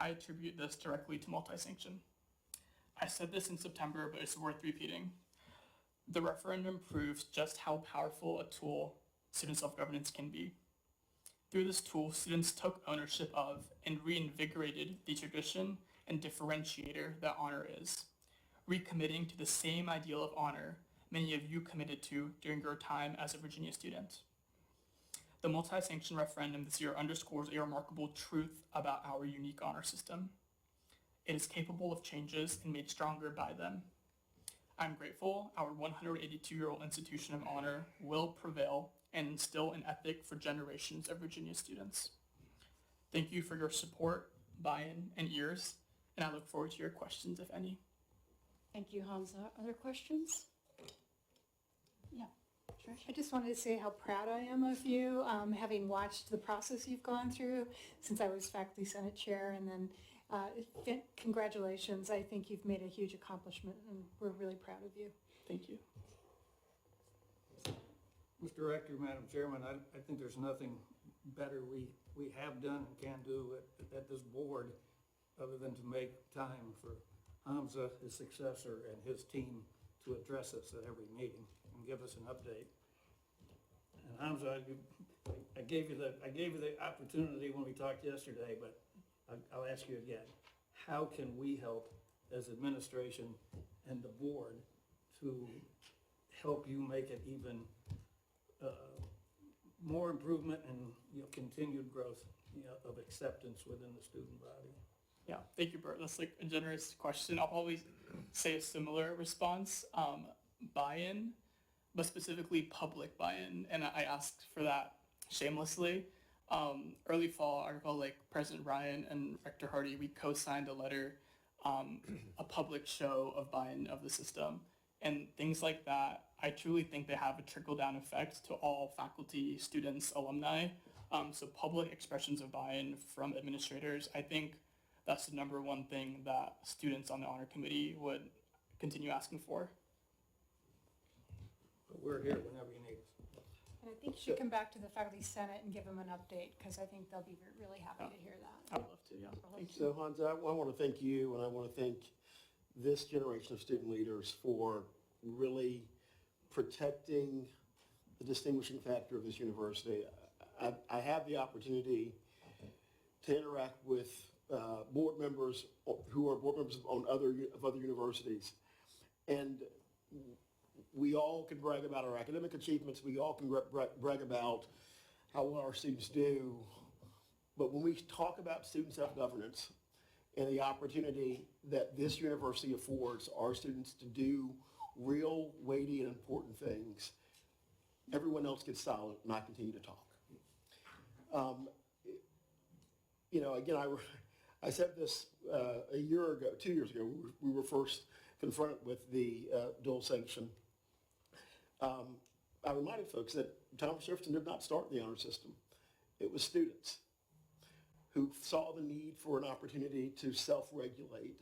I attribute this directly to multi-sanction. I said this in September, but it's worth repeating. The referendum proves just how powerful a tool student self-governance can be. Through this tool, students took ownership of and reinvigorated the tradition and differentiator that honor is, recommitting to the same ideal of honor many of you committed to during your time as a Virginia student. The multi-sanction referendum this year underscores a remarkable truth about our unique honor system. It is capable of changes and made stronger by them. I'm grateful our 182-year-old institution of honor will prevail and instill an ethic for generations of Virginia students. Thank you for your support, buy-in, and ears, and I look forward to your questions, if any. Thank you, Hamza. Other questions? Yeah. I just wanted to say how proud I am of you, having watched the process you've gone through since I was faculty senate chair, and then congratulations. I think you've made a huge accomplishment, and we're really proud of you. Thank you. Mr. Director, Madam Chairman, I think there's nothing better we have done and can do at this board other than to make time for Hamza, his successor, and his team to address us at every meeting and give us an update. And Hamza, I gave you the opportunity when we talked yesterday, but I'll ask you again. How can we help as administration and the board to help you make it even more improvement and continued growth of acceptance within the student body? Yeah, thank you, Bert. That's like a generous question. I'll probably say a similar response, buy-in, but specifically public buy-in. And I asked for that shamelessly. Early fall, I recall like President Ryan and Rector Hardy, we co-signed a letter, a public show of buy-in of the system. And things like that, I truly think they have a trickle-down effect to all faculty, students, alumni. So public expressions of buy-in from administrators, I think that's the number one thing that students on the honor committee would continue asking for. But we're here whenever you need us. And I think you should come back to the faculty senate and give them an update, because I think they'll be really happy to hear that. I would love to, yeah. Thank you. So Hans, I want to thank you, and I want to thank this generation of student leaders for really protecting the distinguishing factor of this university. I have the opportunity to interact with board members who are board members of other universities, and we all can brag about our academic achievements. We all can brag about how well our students do. But when we talk about student self-governance and the opportunity that this university affords our students to do real, weighty, and important things, everyone else gets silent, and I continue to talk. Again, I said this a year ago, 2 years ago, we were first confronted with the dual sanction. I reminded folks that Thomas Jefferson did not start the honor system. It was students who saw the need for an opportunity to self-regulate,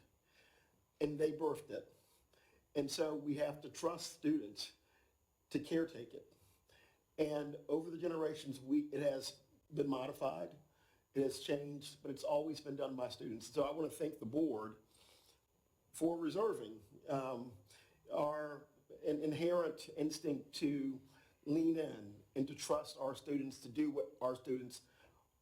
and they birthed it. And so we have to trust students to caretake it. And over the generations, it has been modified. It has changed, but it's always been done by students. So I want to thank the board for reserving our an inherent instinct to lean in and to trust our students to do what our students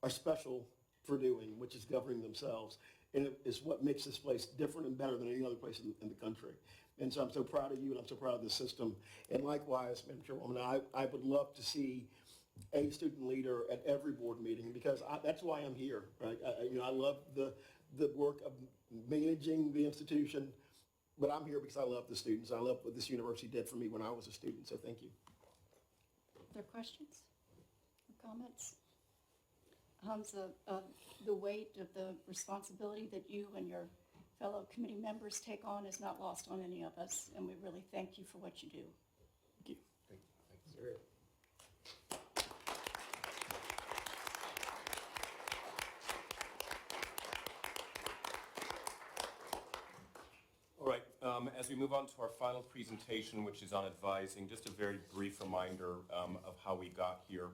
are special for doing, which is governing themselves. And it is what makes this place different and better than any other place in the country. And so I'm so proud of you, and I'm so proud of the system. And likewise, Madam Chairwoman, I would love to see a student leader at every board meeting, because that's why I'm here, right? I love the work of managing the institution, but I'm here because I love the students. I love what this university did for me when I was a student, so thank you. Other questions or comments? Hamza, the weight of the responsibility that you and your fellow committee members take on is not lost on any of us, and we really thank you for what you do. Thank you. Thanks, sir. All right, as we move on to our final presentation, which is on advising, just a very brief reminder of how we got here.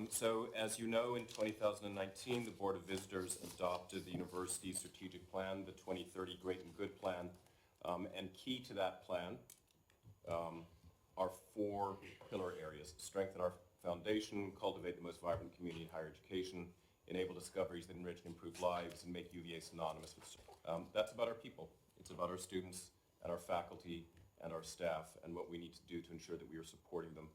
So as you know, in 2019, the Board of Visitors adopted the university's strategic plan, the 2030 Great and Good Plan. And key to that plan are four pillar areas: strengthen our foundation, cultivate the most vibrant community in higher education, enable discoveries that enrich and improve lives, and make UVA synonymous with. That's about our people. It's about our students and our faculty and our staff, and what we need to do to ensure that we are supporting them.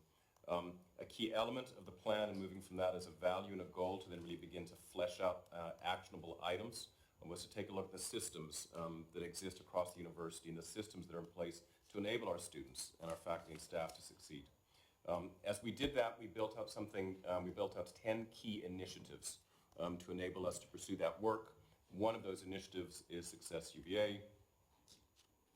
A key element of the plan, and moving from that as a value and a goal to then really begin to flesh out actionable items, was to take a look at the systems that exist across the university and the systems that are in place to enable our students and our faculty and staff to succeed. As we did that, we built out 10 key initiatives to enable us to pursue that work. One of those initiatives is Success UVA,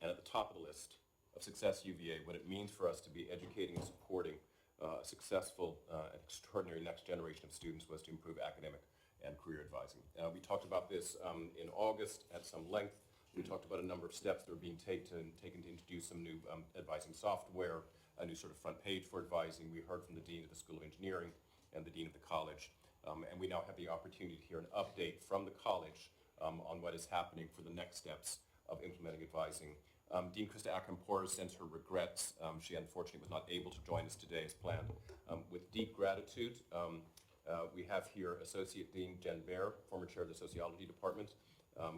and at the top of the list of Success UVA, what it means for us to be educating and supporting a successful and extraordinary next generation of students was to improve academic and career advising. We talked about this in August at some length. We talked about a number of steps that are being taken to introduce some new advising software, a new sort of front page for advising. We heard from the Dean of the School of Engineering and the Dean of the College. And we now have the opportunity to hear an update from the college on what is happening for the next steps of implementing advising. Dean Krista Akampora sends her regrets. She unfortunately was not able to join us today as planned. With deep gratitude, we have here Associate Dean Jen Baer, former chair of the Sociology Department,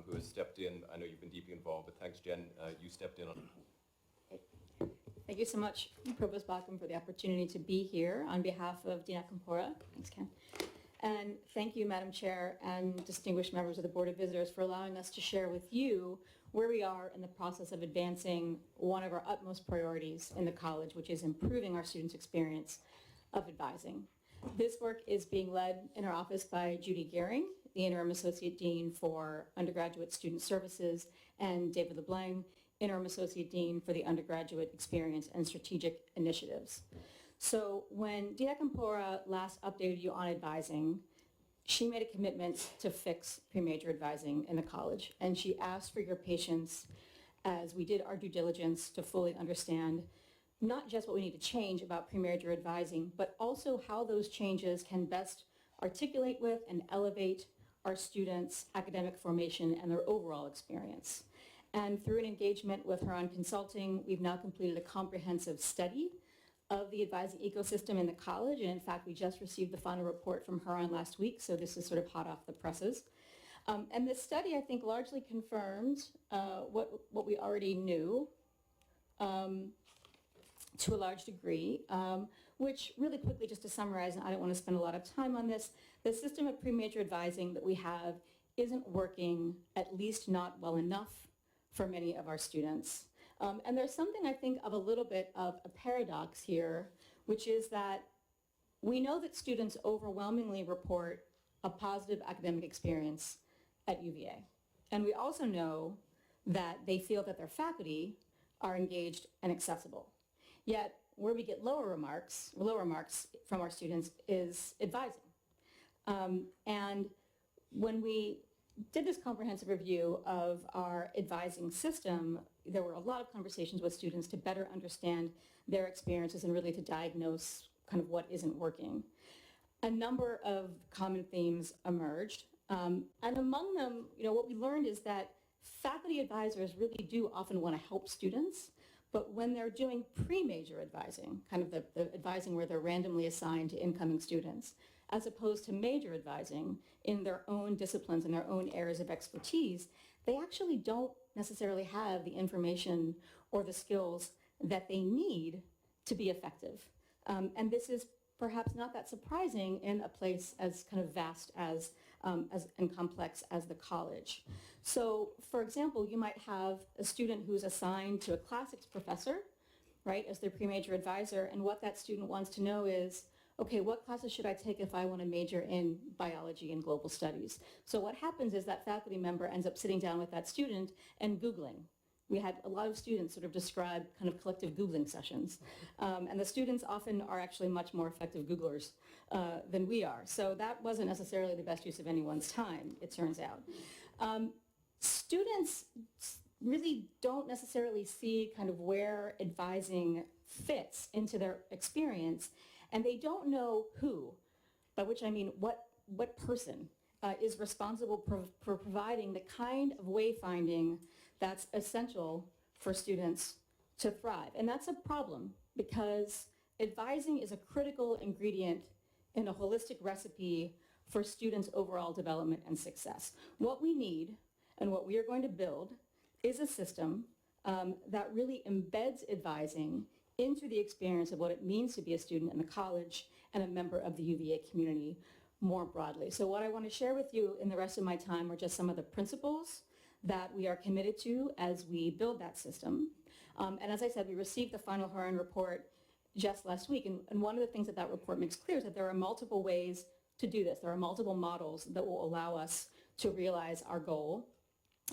who has stepped in. I know you've been deeply involved, but thanks, Jen. You stepped in on. Thank you so much, Provost Baucom, for the opportunity to be here on behalf of Dean Akampora. Thanks, Ken. And thank you, Madam Chair, and distinguished members of the Board of Visitors for allowing us to share with you where we are in the process of advancing one of our utmost priorities in the college, which is improving our students' experience of advising. This work is being led in our office by Judy Gehring, the Interim Associate Dean for Undergraduate Student Services, and David LeBlanc, Interim Associate Dean for the Undergraduate Experience and Strategic Initiatives. So when Dean Akampora last updated you on advising, she made a commitment to fix pre-major advising in the college, and she asked for your patience as we did our due diligence to fully understand not just what we need to change about pre-major advising, but also how those changes can best articulate with and elevate our students' academic formation and their overall experience. And through an engagement with her on consulting, we've now completed a comprehensive study of the advising ecosystem in the college. And in fact, we just received the final report from her on last week, so this is sort of hot off the presses. And this study, I think, largely confirmed what we already knew to a large degree, which really quickly, just to summarize, and I don't want to spend a lot of time on this, the system of pre-major advising that we have isn't working, at least not well enough for many of our students. And there's something, I think, of a little bit of a paradox here, which is that we know that students overwhelmingly report a positive academic experience at UVA. And we also know that they feel that their faculty are engaged and accessible. Yet, where we get lower remarks from our students is advising. And when we did this comprehensive review of our advising system, there were a lot of conversations with students to better understand their experiences and really to diagnose kind of what isn't working. A number of common themes emerged. And among them, what we learned is that faculty advisors really do often want to help students, but when they're doing pre-major advising, kind of the advising where they're randomly assigned to incoming students, as opposed to major advising in their own disciplines and their own areas of expertise, they actually don't necessarily have the information or the skills that they need to be effective. And this is perhaps not that surprising in a place as kind of vast as and complex as the college. So, for example, you might have a student who's assigned to a classics professor, right, as their pre-major advisor, and what that student wants to know is, okay, what classes should I take if I want to major in biology and global studies? So what happens is that faculty member ends up sitting down with that student and Googling. We had a lot of students sort of describe kind of collective Googling sessions. And the students often are actually much more effective Googlers than we are. So that wasn't necessarily the best use of anyone's time, it turns out. Students really don't necessarily see kind of where advising fits into their experience, and they don't know who, by which I mean what person is responsible for providing the kind of wayfinding that's essential for students to thrive. And that's a problem because advising is a critical ingredient in a holistic recipe for students' overall development and success. What we need and what we are going to build is a system that really embeds advising into the experience of what it means to be a student in the college and a member of the UVA community more broadly. So what I want to share with you in the rest of my time are just some of the principles that we are committed to as we build that system. And as I said, we received the final Horan report just last week. And one of the things that that report makes clear is that there are multiple ways to do this. There are multiple models that will allow us to realize our goal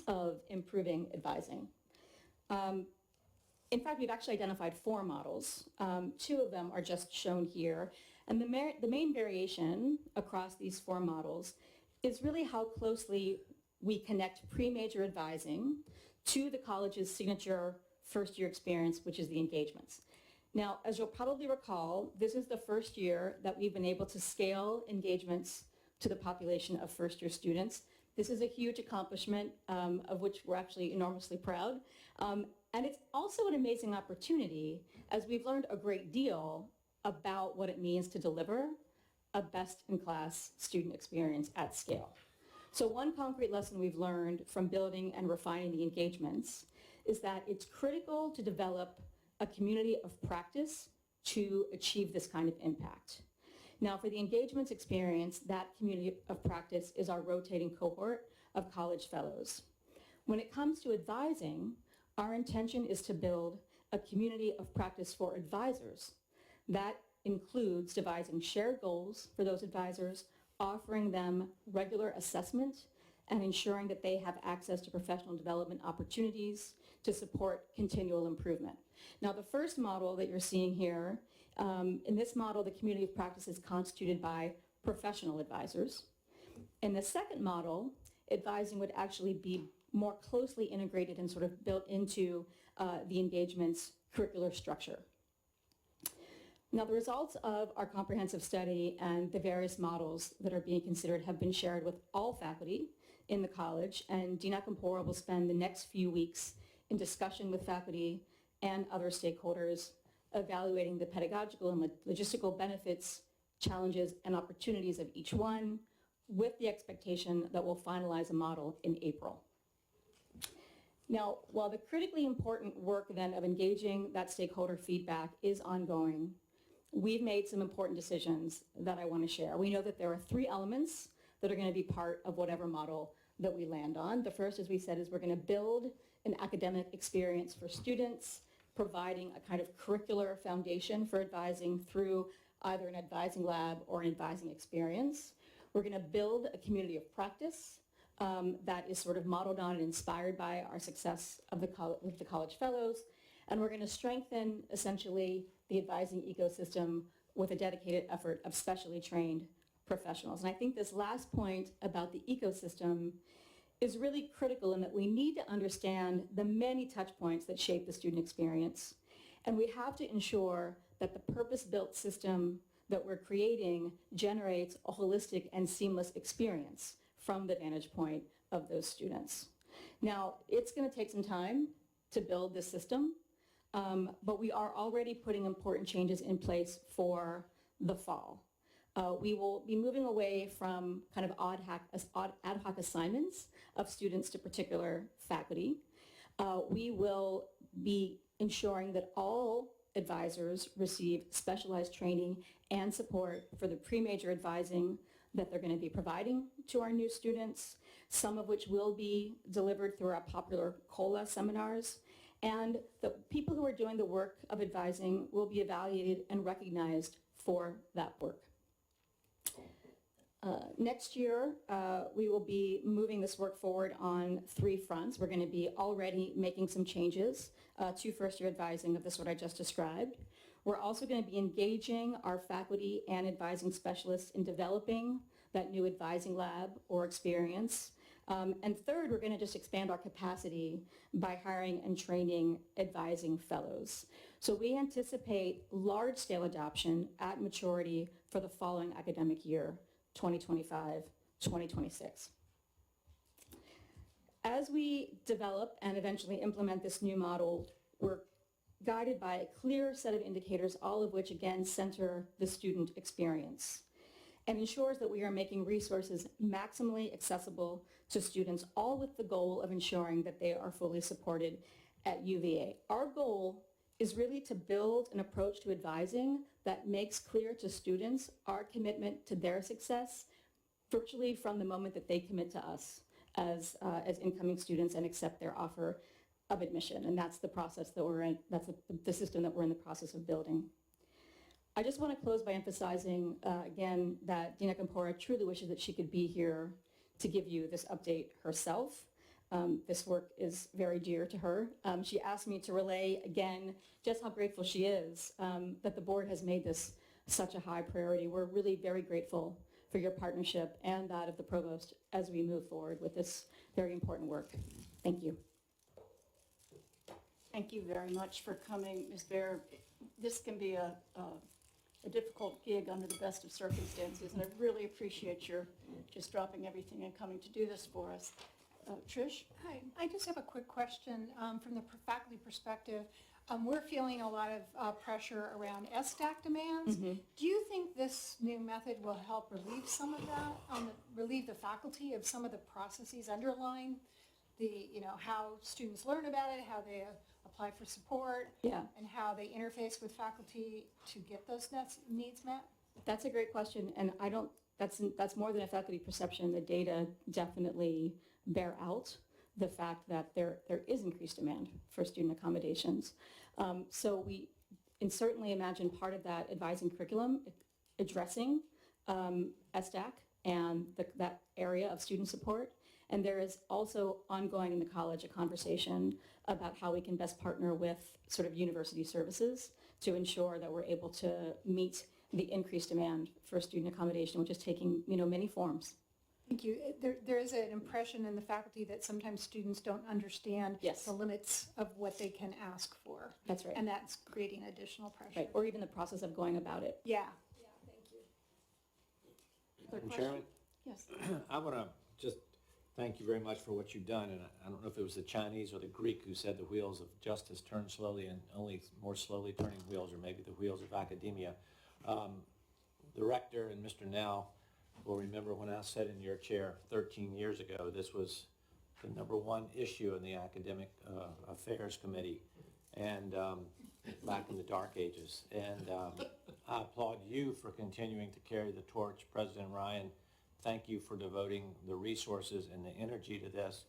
of improving advising. In fact, we've actually identified 4 models. 2 of them are just shown here. And the main variation across these 4 models is really how closely we connect pre-major advising to the college's signature first-year experience, which is the engagements. Now, as you'll probably recall, this is the first year that we've been able to scale engagements to the population of first-year students. This is a huge accomplishment of which we're actually enormously proud. And it's also an amazing opportunity as we've learned a great deal about what it means to deliver a best-in-class student experience at scale. So one concrete lesson we've learned from building and refining the engagements is that it's critical to develop a community of practice to achieve this kind of impact. Now, for the engagements experience, that community of practice is our rotating cohort of college fellows. When it comes to advising, our intention is to build a community of practice for advisors. That includes devising shared goals for those advisors, offering them regular assessment, and ensuring that they have access to professional development opportunities to support continual improvement. Now, the first model that you're seeing here, in this model, the community of practice is constituted by professional advisors. In the second model, advising would actually be more closely integrated and sort of built into the engagement's curricular structure. Now, the results of our comprehensive study and the various models that are being considered have been shared with all faculty in the college, and Dean Akampora will spend the next few weeks in discussion with faculty and other stakeholders, evaluating the pedagogical and logistical benefits, challenges, and opportunities of each one, with the expectation that we'll finalize a model in April. Now, while the critically important work then of engaging that stakeholder feedback is ongoing, we've made some important decisions that I want to share. We know that there are 3 elements that are going to be part of whatever model that we land on. The first, as we said, is we're going to build an academic experience for students, providing a kind of curricular foundation for advising through either an advising lab or an advising experience. We're going to build a community of practice that is sort of modeled on and inspired by our success of with the college fellows. And we're going to strengthen, essentially, the advising ecosystem with a dedicated effort of specially trained professionals. And I think this last point about the ecosystem is really critical in that we need to understand the many touch points that shape the student experience. And we have to ensure that the purpose-built system that we're creating generates a holistic and seamless experience from the vantage point of those students. Now, it's going to take some time to build this system, but we are already putting important changes in place for the fall. We will be moving away from kind of ad hoc assignments of students to particular faculty. We will be ensuring that all advisors receive specialized training and support for the pre-major advising that they're going to be providing to our new students, some of which will be delivered through our popular COLA seminars. And the people who are doing the work of advising will be evaluated and recognized for that work. Next year, we will be moving this work forward on 3 fronts. We're going to be already making some changes to first-year advising of the sort I just described. We're also going to be engaging our faculty and advising specialists in developing that new advising lab or experience. And third, we're going to just expand our capacity by hiring and training advising fellows. So we anticipate large-scale adoption at maturity for the following academic year, 2025-2026. As we develop and eventually implement this new model, we're guided by a clear set of indicators, all of which again center the student experience and ensures that we are making resources maximally accessible to students, all with the goal of ensuring that they are fully supported at UVA. Our goal is really to build an approach to advising that makes clear to students our commitment to their success virtually from the moment that they commit to us as incoming students and accept their offer of admission. And that's the process that we're in, that's the system that we're in the process of building. I just want to close by emphasizing again that Deana Campora truly wishes that she could be here to give you this update herself. This work is very dear to her. She asked me to relay again just how grateful she is that the board has made this such a high priority. We're really very grateful for your partnership and that of the provost as we move forward with this very important work. Thank you. Thank you very much for coming, Ms. Baer. This can be a difficult gig under the best of circumstances, and I really appreciate your just dropping everything and coming to do this for us. Trish? Hi, I just have a quick question from the faculty perspective. We're feeling a lot of pressure around SDAC demands. Mm-hmm. Do you think this new method will help relieve some of that, relieve the faculty of some of the processes underlying the, how students learn about it, how they apply for support, Yeah. and how they interface with faculty to get those needs met? That's a great question, and that's more than a faculty perception. The data definitely bear out the fact that there is increased demand for student accommodations. So we can certainly imagine part of that advising curriculum addressing SDAC and that area of student support. And there is also ongoing in the college a conversation about how we can best partner with sort of university services to ensure that we're able to meet the increased demand for student accommodation, which is taking, many forms. Thank you. There is an impression in the faculty that sometimes students don't understand Yes. the limits of what they can ask for. That's right. And that's creating additional pressure. Right, or even the process of going about it. Yeah. Other Madam question? Chairman, Yes. I want to just thank you very much for what you've done. And I don't know if it was the Chinese or the Greek who said the wheels of justice turn slowly and only more slowly turning wheels, or maybe the wheels of academia. The rector and Mr. Now will remember when I sat in your chair 13 years ago, this was the #1 issue in the Academic Affairs Committee, and back in the dark ages. And I applaud you for continuing to carry the torch. President Ryan, thank you for devoting the resources and the energy to this.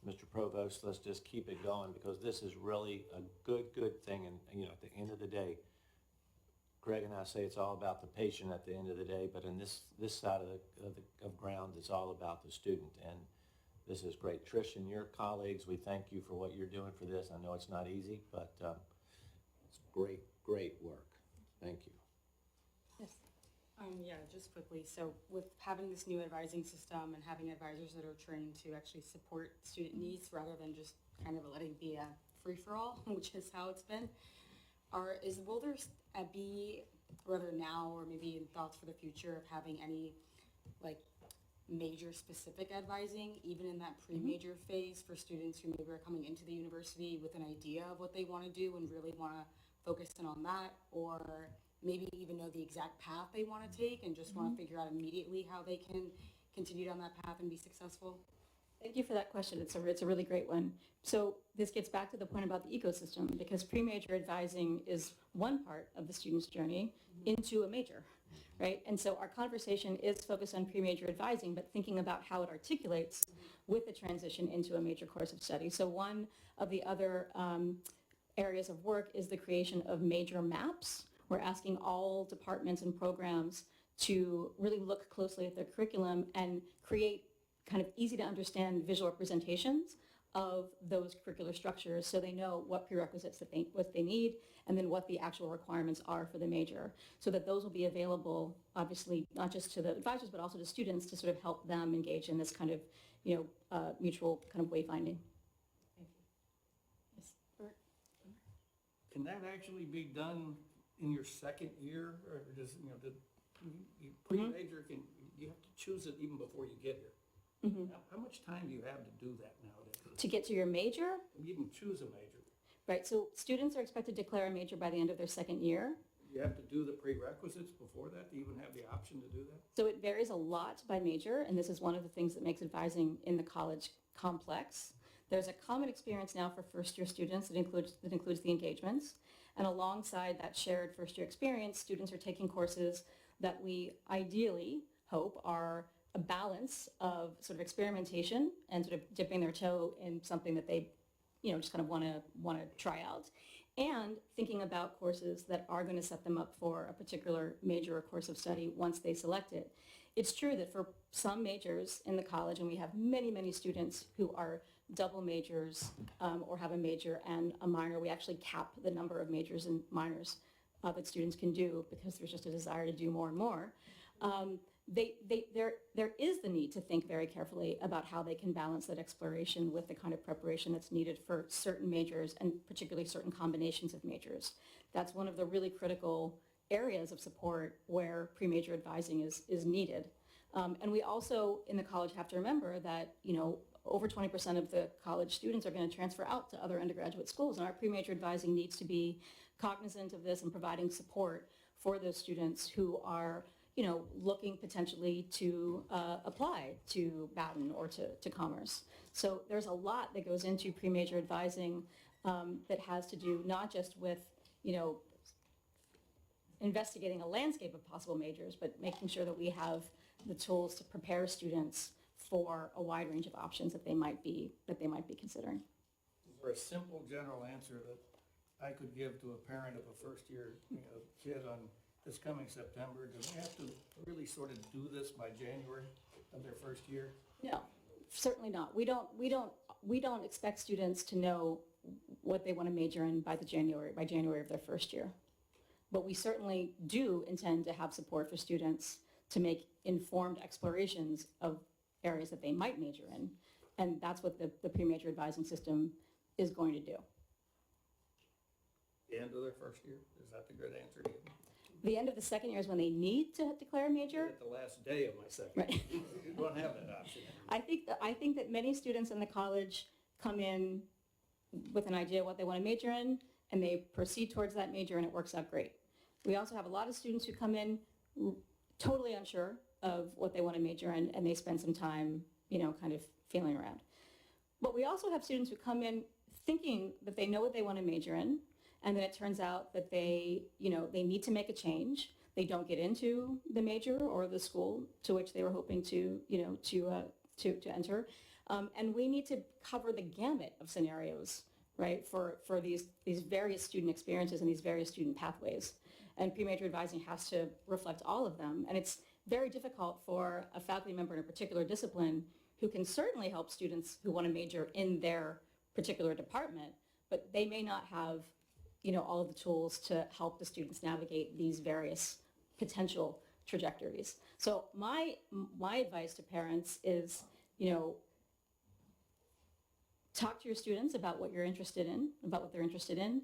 Mr. Provost, let's just keep it going, because this is really a good thing. And at the end of the day, Greg and I say it's all about the patient at the end of the day, but in this side of ground, it's all about the student. And this is great. Trish and your colleagues, we thank you for what you're doing for this. I know it's not easy, but it's great work. Thank you. Yes. Yeah, just quickly. So with having this new advising system and having advisors that are trained to actually support student needs rather than just kind of letting it be a free-for-all, which is how it's been, will there be, whether now or maybe in thoughts for the future, of having any major-specific advising, even in that pre-major phase for students who maybe are coming into the university with an idea of what they want to do and really want to focus in on that, or maybe even know the exact path they want to take and just want to figure out immediately how they can continue down that path and be successful? Thank you for that question. It's a really great one. So this gets back to the point about the ecosystem, because pre-major advising is one part of the student's journey into a major, right? And so our conversation is focused on pre-major advising, but thinking about how it articulates with the transition into a major course of study. So one of the other areas of work is the creation of major maps. We're asking all departments and programs to really look closely at their curriculum and create kind of easy to understand visual representations of those curricular structures, so they know what prerequisites that what they need, and then what the actual requirements are for the major, so that those will be available, obviously, not just to the advisors, but also to students, to sort of help them engage in this kind of, mutual kind of wayfinding. Yes, Bert? Can that actually be done in your second year, or does, pre-major, you have to choose it even before you get here? How much time do you have to do that nowadays? To get to your major? You can choose a major. Right, so students are expected to declare a major by the end of their second year. You have to do the prerequisites before that to even have the option to do that? So it varies a lot by major, and this is one of the things that makes advising in the college complex. There's a common experience now for first-year students that includes the engagements, and alongside that shared first-year experience, students are taking courses that we ideally hope are a balance of sort of experimentation and sort of dipping their toe in something that they, just kind of want to try out, and thinking about courses that are going to set them up for a particular major or course of study once they select it. It's true that for some majors in the college, and we have many, many students who are double majors or have a major and a minor, we actually cap the number of majors and minors that students can do, because there's just a desire to do more and more. There is the need to think very carefully about how they can balance that exploration with the kind of preparation that's needed for certain majors, and particularly certain combinations of majors. That's one of the really critical areas of support where pre-major advising is needed. And we also in the college have to remember that, over 20% of the college students are going to transfer out to other undergraduate schools, and our pre-major advising needs to be cognizant of this and providing support for those students who are looking potentially to apply to Baden or to Commerce. So there's a lot that goes into pre-major advising that has to do not just with, investigating a landscape of possible majors, but making sure that we have the tools to prepare students for a wide range of options that they might be considering. Is there a simple general answer that I could give to a parent of a first-year kid on this coming September? Do they have to really sort of do this by January of their first year? No, certainly not. We don't expect students to know what they want to major in by January of their first year. But we certainly do intend to have support for students to make informed explorations of areas that they might major in. And that's what the pre-major advising system is going to do. The end of their first year? Is that the good answer to you? The end of the second year is when they need to declare a major. At the last day of my second. Right. You don't have that option. I think that many students in the college come in with an idea of what they want to major in, and they proceed towards that major, and it works out great. We also have a lot of students who come in totally unsure of what they want to major in, and they spend some time, kind of feeling around. But we also have students who come in thinking that they know what they want to major in, and then it turns out that they need to make a change. They don't get into the major or the school to which they were hoping to enter. And we need to cover the gamut of scenarios, right, for these various student experiences and these various student pathways. And pre-major advising has to reflect all of them. And it's very difficult for a faculty member in a particular discipline who can certainly help students who want to major in their particular department, but they may not have all of the tools to help the students navigate these various potential trajectories. So my advice to parents is, talk to your students about what you're interested in, about what they're interested in,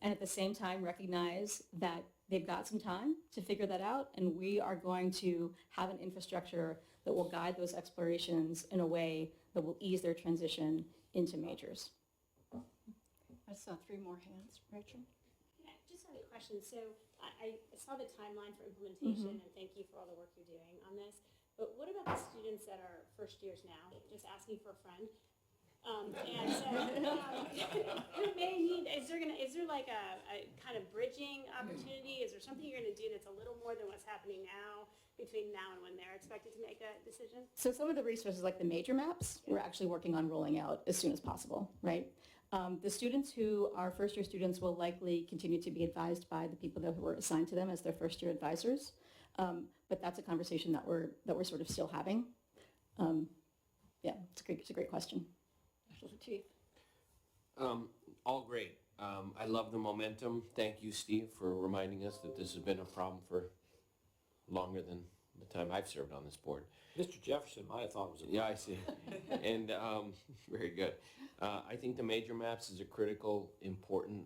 and at the same time recognize that they've got some time to figure that out, and we are going to have an infrastructure that will guide those explorations in a way that will ease their transition into majors. I saw 3 more hands. Rachel? Yeah, just had a question. So I saw the timeline for implementation, and thank you for all the work you're doing on this. But what about the students that are first years now, just asking for a friend? And so, who may need, is there like a kind of bridging opportunity? Is there something you're gonna do that's a little more than what's happening now, between now and when they're expected to make a decision? So some of the resources like the major maps, we're actually working on rolling out as soon as possible, right? The students who are first year students will likely continue to be advised by the people that were assigned to them as their first year advisors. But that's a conversation that we're sort of still having. Yeah, it's a great question. Chief. All great. I love the momentum. Thank you, Steve, for reminding us that this has been a problem for longer than the time I've served on this board. Mr. Jefferson might have thought it was a Yeah, I see. And very good. I think the major maps is a critical, important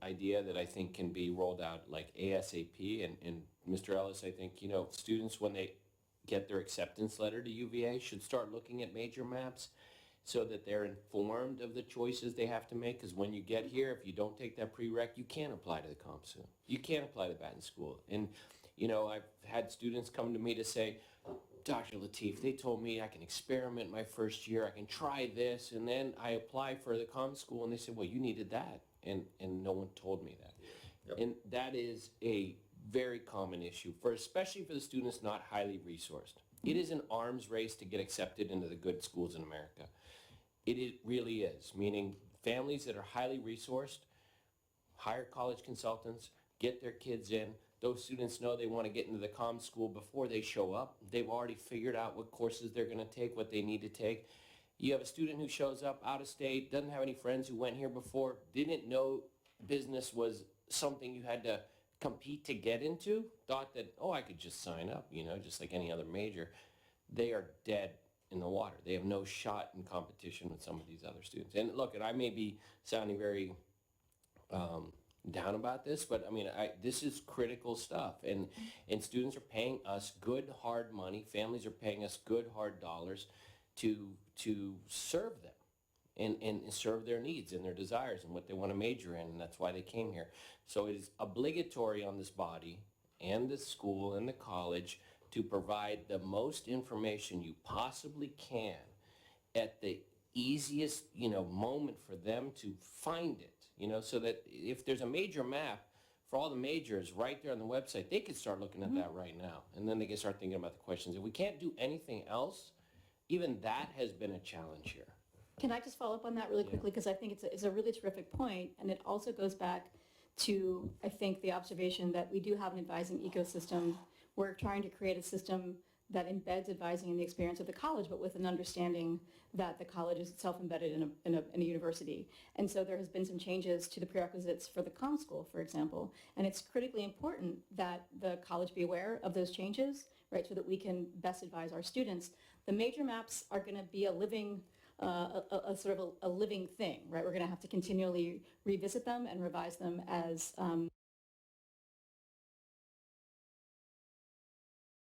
idea that I think can be rolled out like ASAP. And Mr. Ellis, I think, students, when they get their acceptance letter to UVA, should start looking at major maps so that they're informed of the choices they have to make. Because when you get here, if you don't take that prereq, you can't apply to the CompSU. You can't apply to Baton School. And, I've had students come to me to say, Dr. Lateef, they told me I can experiment my first year, I can try this, and then I apply for the comm school, and they said, well, you needed that, and no one told me that. Yep. And that is a very common issue, especially for the students not highly resourced. It is an arms race to get accepted into the good schools in America. It really is, meaning families that are highly resourced, hire college consultants, get their kids in. Those students know they want to get into the comm school before they show up. They've already figured out what courses they're going to take, what they need to take. You have a student who shows up out of state, doesn't have any friends who went here before, didn't know business was something you had to compete to get into, thought that, oh, I could just sign up, just like any other major. They are dead in the water. They have no shot in competition with some of these other students. And look, I may be sounding very down about this, but this is critical stuff, and students are paying us good hard money. Families are paying us good hard dollars to serve them and serve their needs and their desires and what they want to major in, and that's why they came here. So it is obligatory on this body and the school and the college to provide the most information you possibly can at the easiest moment for them to find it. So that if there's a major map for all the majors right there on the website, they could start looking at that right now. And then they can start thinking about the questions. If we can't do anything else, even that has been a challenge here. Can I just follow up on that really quickly? Because I think it's a really terrific point, and it also goes back to, I think, the observation that we do have an advising ecosystem. We're trying to create a system that embeds advising in the experience of the college, but with an understanding that the college is itself embedded in a university. And so there has been some changes to the prerequisites for the comm school, for example. And it's critically important that the college be aware of those changes, right, so that we can best advise our students. The major maps are going to be a living, a sort of a living thing, right? We're going to have to continually revisit them and revise them as